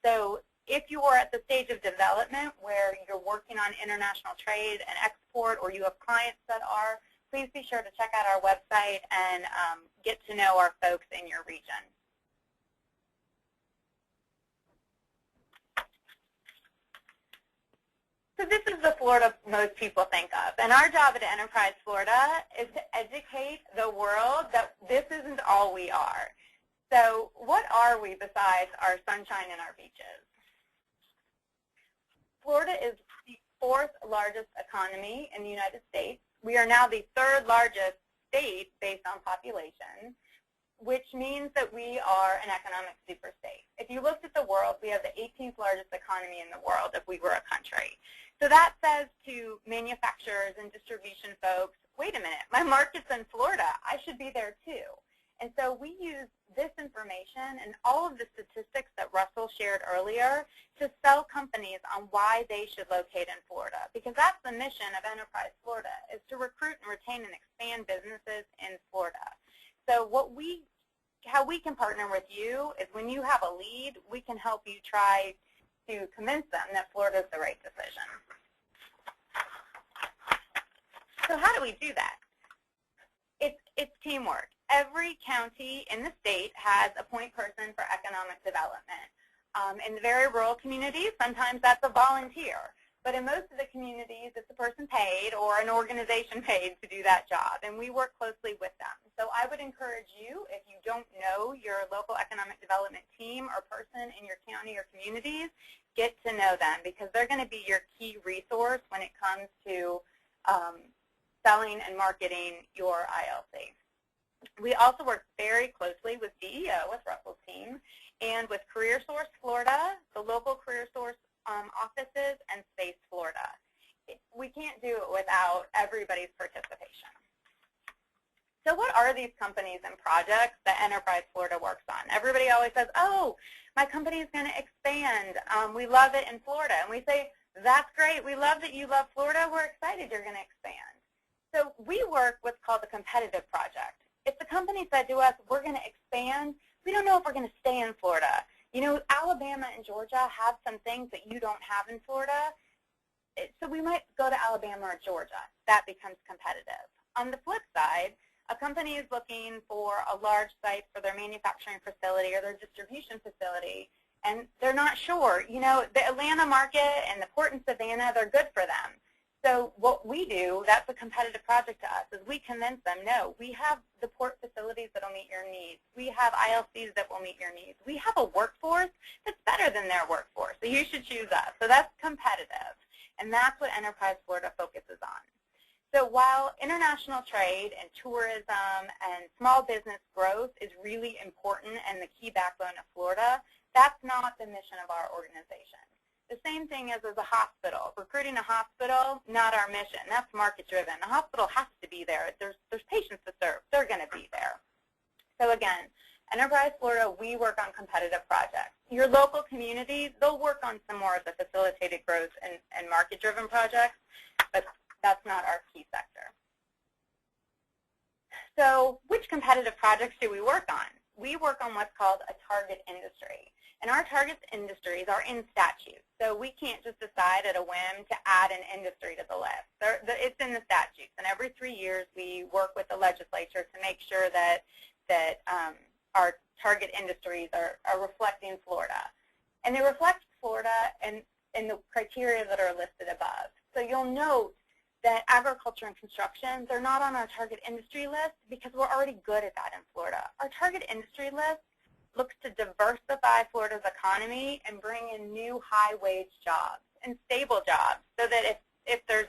So if you are at the stage of development where you're working on international trade and export, or you have clients that are, please be sure to check out our website and get to know our folks in your region. So this is the Florida most people think of. And our job at Enterprise Florida is to educate the world that this isn't all we are. So what are we besides our sunshine and our beaches? Florida is the 4th largest economy in the United States. We are now the 3rd largest state based on population, which means that we are an economic super state. If you looked at the world, we have the 18th largest economy in the world if we were a country. So that says to manufacturers and distribution folks, wait a minute, my market's in Florida. I should be there too. And so we use this information and all of the statistics that Russell shared earlier to sell companies on why they should locate in Florida, because that's the mission of Enterprise Florida, is to recruit and retain and expand businesses in Florida. So how we can partner with you is when you have a lead, we can help you try to convince them that Florida is the right decision. So how do we do that? It's teamwork. Every county in the state has a point person for economic development. In the very rural communities, sometimes that's a volunteer. But in most of the communities, it's a person paid or an organization paid to do that job, and we work closely with them. So I would encourage you, if you don't know your local economic development team or person in your county or communities, get to know them, because they're going to be your key resource when it comes to selling and marketing your ILC. We also work very closely with DEO, with Russell's team, and with CareerSource Florida, the local CareerSource offices, and Space Florida. We can't do it without everybody's participation. So what are these companies and projects that Enterprise Florida works on? Everybody always says, oh, my company is going to expand. We love it in Florida. And we say, that's great. We love that you love Florida. We're excited you're going to expand. So we work what's called the competitive project. If the company said to us, we're going to expand, we don't know if we're going to stay in Florida. You know, Alabama and Georgia have some things that you don't have in Florida, so we might go to Alabama or Georgia. That becomes competitive. On the flip side, a company is looking for a large site for their manufacturing facility or their distribution facility, and they're not sure. You know, the Atlanta market and the port in Savannah, they're good for them. So what we do, that's a competitive project to us, is we convince them, no, we have the port facilities that will meet your needs. We have ILCs that will meet your needs. We have a workforce that's better than their workforce, so you should choose us. So that's competitive, and that's what Enterprise Florida focuses on. So while international trade and tourism and small business growth is really important and the key backbone of Florida, that's not the mission of our organization. The same thing as a hospital. Recruiting a hospital, not our mission. That's market-driven. The hospital has to be there. There's patients to serve. They're going to be there. So again, Enterprise Florida, we work on competitive projects. Your local communities, they'll work on some more of the facilitated growth and market-driven projects, but that's not our key sector. So which competitive projects do we work on? We work on what's called a target industry. And our target industries are in statute. So we can't just decide at a whim to add an industry to the list. It's in the statutes. And every 3 years we work with the legislature to make sure that our target industries are reflecting Florida. And they reflect Florida in the criteria that are listed above. So you'll note that agriculture and construction, they're not on our target industry list because we're already good at that in Florida. Our target industry list looks to diversify Florida's economy and bring in new high-wage jobs and stable jobs, so that if there's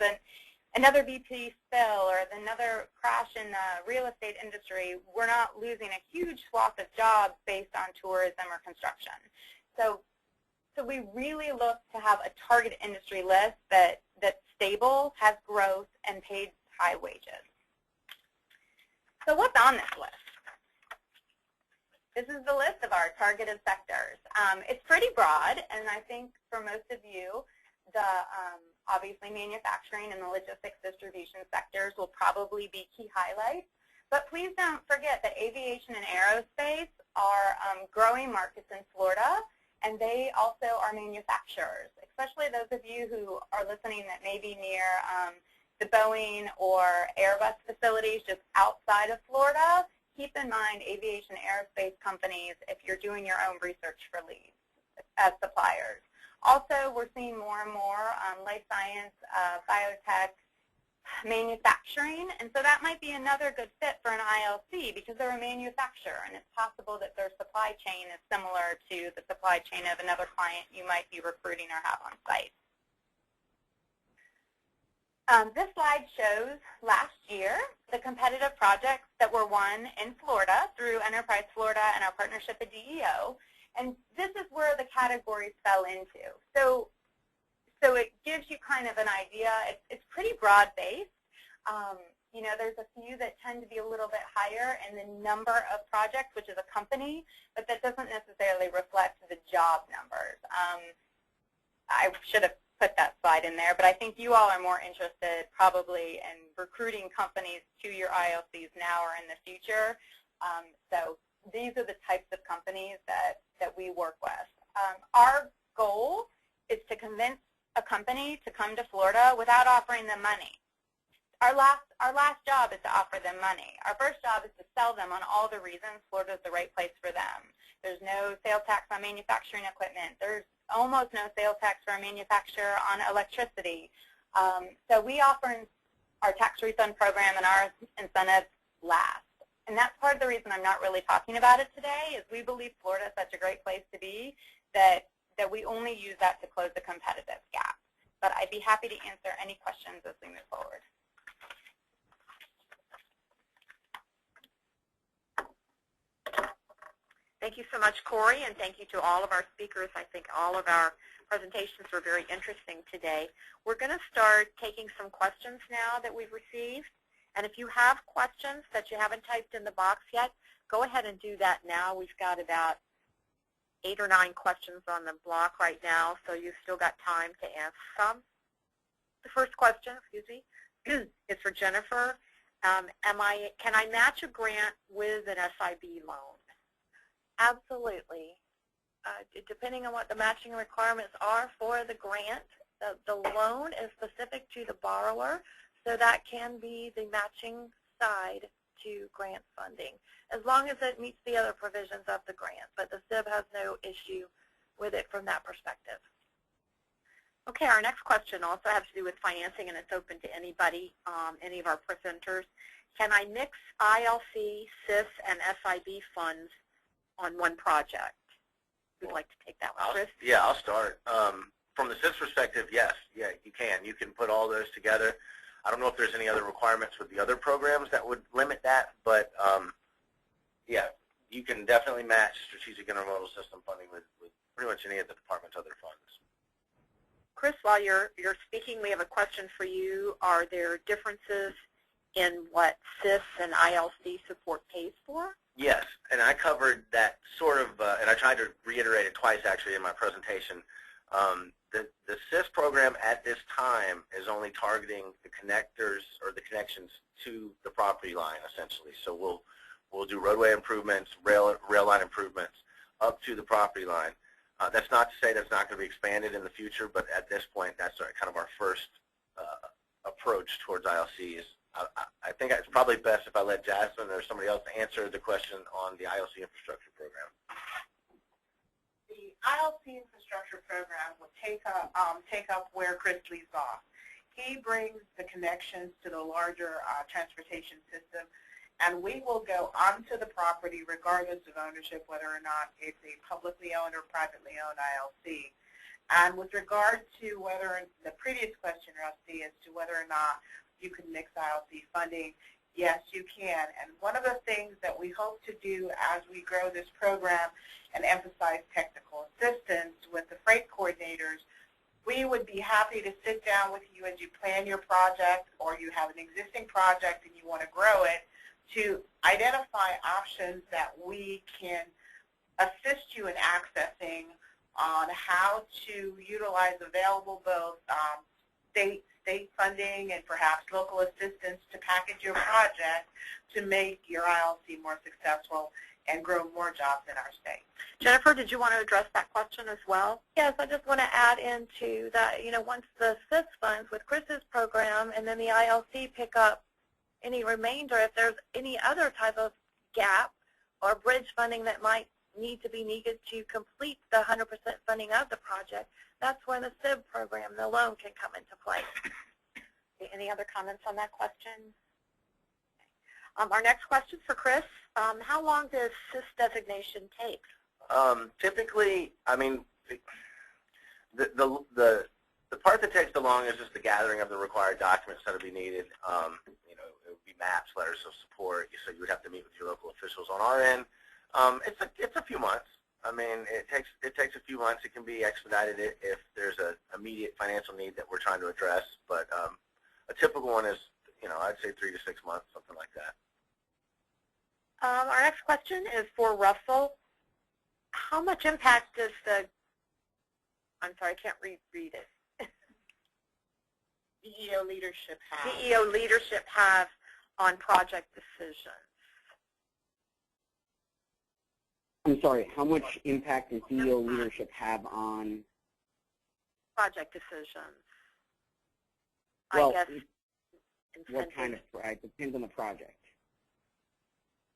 another BP spill or another crash in the real estate industry, we're not losing a huge swath of jobs based on tourism or construction. So we really look to have a target industry list that's stable, has growth, and pays high wages. So what's on this list? This is the list of our targeted sectors. It's pretty broad, and I think for most of you, the Obviously, manufacturing and the logistics distribution sectors will probably be key highlights. But please don't forget that aviation and aerospace are growing markets in Florida, and they also are manufacturers, especially those of you who are listening that may be near the Boeing or Airbus facilities just outside of Florida. Keep in mind aviation and aerospace companies if you're doing your own research for leads as suppliers. Also, we're seeing more and more life science, biotech, manufacturing, and so that might be another good fit for an ILC because they're a manufacturer, and it's possible that their supply chain is similar to the supply chain of another client you might be recruiting or have on site. This slide shows last year the competitive projects that were won in Florida through Enterprise Florida and our partnership with DEO, and this is where the categories fell into. So it gives you kind of an idea. It's pretty broad-based. You know, there's a few that tend to be a little bit higher in the number of projects, which is a company, but that doesn't necessarily reflect the job numbers. I should have put that slide in there, but I think you all are more interested probably in recruiting companies to your ILCs now or in the future. So these are the types of companies that we work with. Our goal is to convince a company to come to Florida without offering them money. Our last job is to offer them money. Our first job is to sell them on all the reasons Florida is the right place for them. There's no sales tax on manufacturing equipment. There's almost no sales tax for a manufacturer on electricity. So we offer our tax refund program and our incentives last. And that's part of the reason I'm not really talking about it today is we believe Florida is such a great place to be that we only use that to close the competitive gap. But I'd be happy to answer any questions as we move forward. Thank you so much, Corey, and thank you to all of our speakers. I think all of our presentations were very interesting today. We're going to start taking some questions now that we've received. And if you have questions that you haven't typed in the box yet, go ahead and do that now. We've got about 8 or 9 questions on the block right now, so you've still got time to ask some. The first question, excuse me, is for Jennifer. Can I match a grant with an SIB loan? Absolutely. Depending on what the matching requirements are for the grant, the loan is specific to the borrower, so that can be the matching side to grant funding, as long as it meets the other provisions of the grant. But the SIB has no issue with it from that perspective. Okay, our next question also has to do with financing, and it's open to anybody, any of our presenters. Can I mix ILC, CIS, and SIB funds on one project? Who'd like to take that one, Chris? Yeah, I'll start. From the CIS perspective, yes, yeah, you can. You can put all those together. I don't know if there's any other requirements with the other programs that would limit that, but yeah, you can definitely match strategic intermodal system funding with pretty much any of the department's other funds. Chris, while you're speaking, we have a question for you. Are there differences in what CIS and ILC support pays for? Yes, and I covered that sort of, and I tried to reiterate it twice actually in my presentation. The CIS program at this time is only targeting the connectors or the connections to the property line essentially. So we'll do roadway improvements, rail line improvements up to the property line. That's not to say that's not going to be expanded in the future, but at this point that's kind of our first approach towards ILCs. I think it's probably best if I let Jasmine or somebody else answer the question on the ILC infrastructure program. The ILC infrastructure program will take up where Chris leaves off. He brings the connections to the larger transportation system, and we will go onto the property regardless of ownership, whether or not it's a publicly owned or privately owned ILC. And with regard to whether, the previous question, Rusty, as to whether or not you can mix ILC funding, yes, you can. And one of the things that we hope to do as we grow this program and emphasize technical assistance with the freight coordinators, we would be happy to sit down with you as you plan your project or you have an existing project and you want to grow it to identify options that we can assist you in accessing on how to utilize available both state funding and perhaps local assistance to package your project to make your ILC more successful and grow more jobs in our state. Jennifer, did you want to address that question as well? Yes, I just want to add into that, once the CIS funds with Chris's program and then the ILC pick up any remainder, if there's any other type of gap or bridge funding that might need to be needed to complete the 100% funding of the project, that's when the SIB program, the loan, can come into play. Any other comments on that question? Our next question for Chris. How long does CIS designation take? Typically, I mean, the part that takes the longest is the gathering of the required documents that will be needed. It would be maps, letters of support, so you would have to meet with your local officials. On our end, it's a few months. I mean, it takes a few months. It can be expedited if there's an immediate financial need that we're trying to address. But a typical one is, I'd say 3 to 6 months, something like that. Our next question is for Russell. How much impact does I'm sorry, I can't read it. DEO leadership have. DEO leadership have on project decisions? I'm sorry, how much impact does DEO leadership have on project decisions? Well, I guess what kind of, it depends on the project.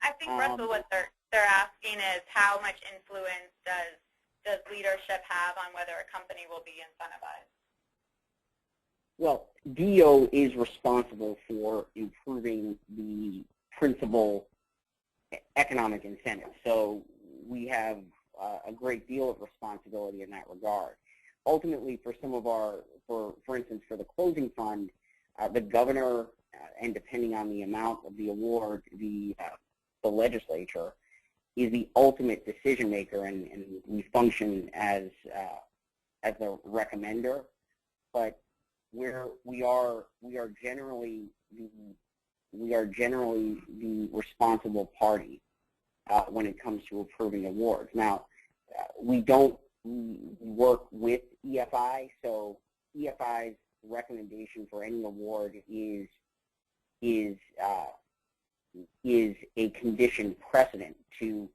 I think, Russell, what they're asking is how much influence does leadership have on whether a company will be incentivized? Well, DEO is responsible for improving the principal economic incentives. So we have a great deal of responsibility in that regard. Ultimately, for some of our, for instance, for the closing fund, the governor, and depending on the amount of the award, the legislature is the ultimate decision maker, and we function as the recommender. But we are generally the responsible party when it comes to approving awards. Now, we work with EFI, so EFI's recommendation for any award is a condition precedent to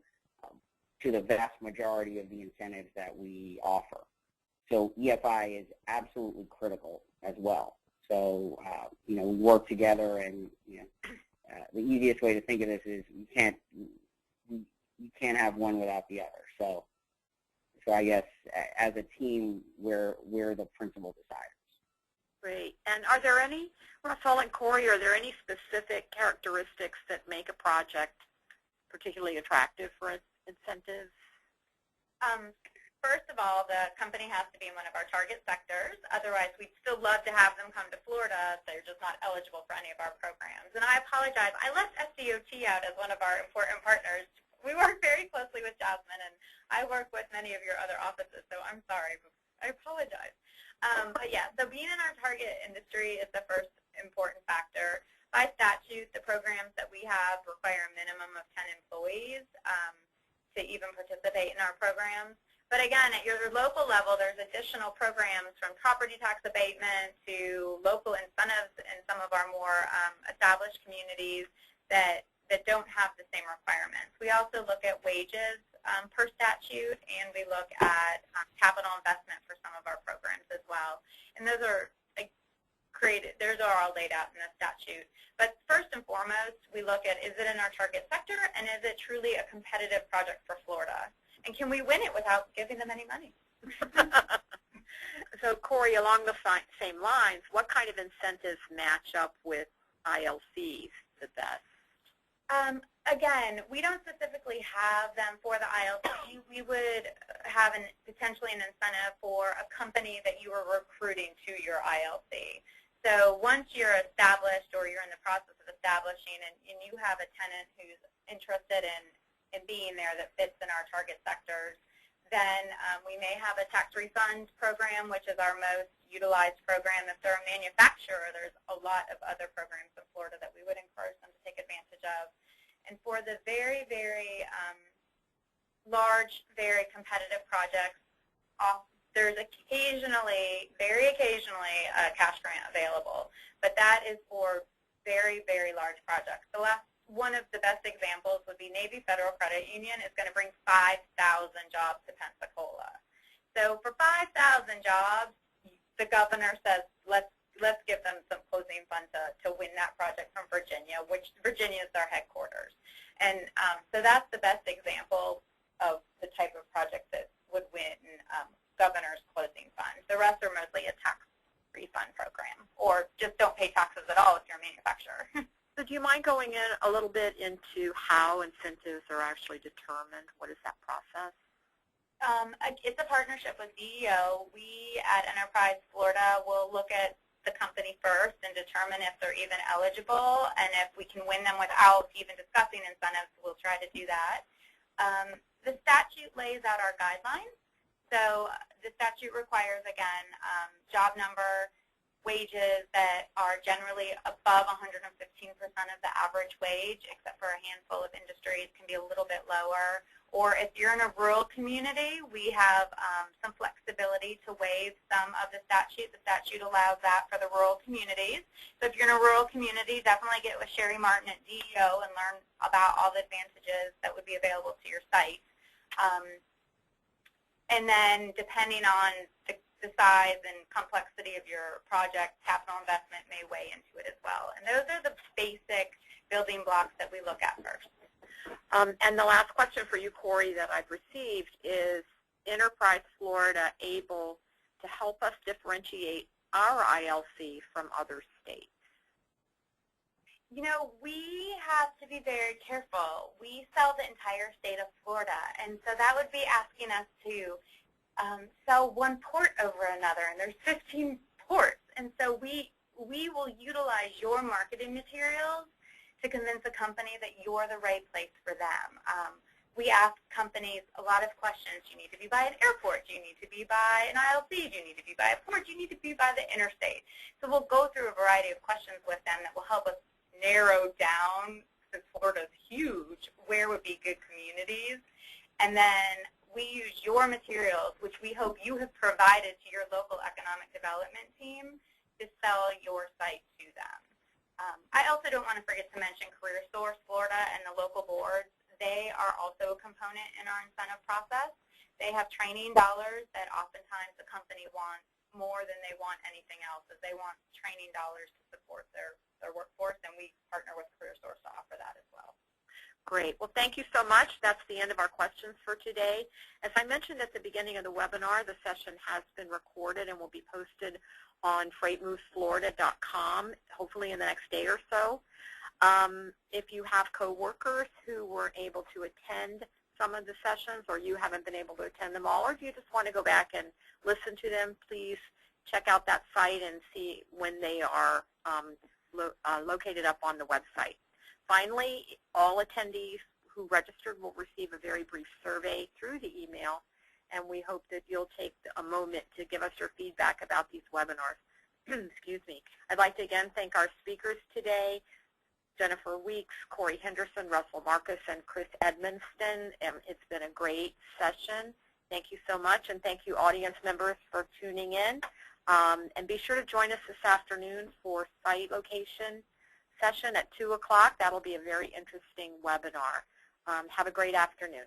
the vast majority of the incentives that we offer. So EFI is absolutely critical as well. So we work together, and the easiest way to think of this is you can't have one without the other. So I guess as a team, we're the principal deciders. Great. And are there any, Russell and Corey, are there any specific characteristics that make a project particularly attractive for incentives? First of all, the company has to be in one of our target sectors. Otherwise, we'd still love to have them come to Florida. They're just not eligible for any of our programs. And I apologize. I left SDOT out as one of our important partners. We work very closely with Jasmine, and I work with many of your other offices, so I'm sorry. I apologize. But yeah, so being in our target industry is the first important factor. By statute, the programs that we have require a minimum of 10 employees to even participate in our programs. But again, at your local level, there's additional programs from property tax abatement to local incentives in some of our more established communities that don't have the same requirements. We also look at wages per statute, and we look at capital investment for some of our programs as well. And those are all laid out in the statute. But first and foremost, we look at, is it in our target sector, and is it truly a competitive project for Florida? And can we win it without giving them any money? So, Corey, along the same lines, what kind of incentives match up with ILCs the best? Again, we don't specifically have them for the ILC. We would have potentially an incentive for a company that you are recruiting to your ILC. So once you're established, or you're in the process of establishing, and you have a tenant who's interested in being there that fits in our target sectors, then we may have a tax refund program, which is our most utilized program. If they're a manufacturer, there's a lot of other programs in Florida that we would encourage them to take advantage of. And for the very, very large, very competitive projects, There's occasionally, very occasionally, a cash grant available, but that is for very, very large projects. One of the best examples would be Navy Federal Credit Union is going to bring 5,000 jobs to Pensacola. So for 5,000 jobs, the governor says, let's give them some closing fund to win that project from Virginia, which Virginia is their headquarters. And so that's the best example of the type of project that would win governor's closing funds. The rest are mostly a tax refund program, or just don't pay taxes at all if you're a manufacturer. So do you mind going in a little bit into how incentives are actually determined? What is that process? It's a partnership with DEO. We at Enterprise Florida will look at the company first and determine if they're even eligible, and if we can win them without even discussing incentives, we'll try to do that. The statute lays out our guidelines. So the statute requires, again, job number, wages that are generally above 115% of the average wage, except for a handful of industries can be a little bit lower. Or if you're in a rural community, we have some flexibility to waive some of the statute. The statute allows that for the rural communities. So if you're in a rural community, definitely get with Sherry Martin at DEO and learn about all the advantages that would be available to your site. And then depending on the size and complexity of your project, capital investment may weigh into it as well. And those are the basic building blocks that we look at first. And the last question for you, Corey, that I've received is Enterprise Florida able to help us differentiate our ILC from other states? You know, we have to be very careful. We sell the entire state of Florida, and so that would be asking us to sell one port over another, and there's 15 ports. And so we will utilize your marketing materials to convince a company that you're the right place for them. We ask companies a lot of questions. Do you need to be by an airport? Do you need to be by an ILC? Do you need to be by a port? Do you need to be by the interstate? So we'll go through a variety of questions with them that will help us narrow down, since Florida's huge, where would be good communities. And then we use your materials, which we hope you have provided to your local economic development team, to sell your site to them. I also don't want to forget to mention CareerSource Florida and the local boards. They are also a component in our incentive process. They have training dollars that oftentimes the company wants more than they want anything else, as they want training dollars to support their workforce, and we partner with CareerSource to offer that as well. Great. Well, thank you so much. That's the end of our questions for today. As I mentioned at the beginning of the webinar, the session has been recorded and will be posted on freightmovesflorida.com, hopefully in the next day or so. If you have coworkers who weren't able to attend some of the sessions, or you haven't been able to attend them all, or if you just want to go back and listen to them, please check out that site and see when they are located up on the website. Finally, all attendees who registered will receive a very brief survey through the email, and we hope that you'll take a moment to give us your feedback about these webinars. Excuse me. I'd like to again thank our speakers today, Jennifer Weeks, Corey Henderson, Russell Marcus, and Chris Edmonston. It's been a great session. Thank you so much, and thank you audience members for tuning in. And be sure to join us this afternoon for site location session at 2 o'clock. That'll be a very interesting webinar. Have a great afternoon.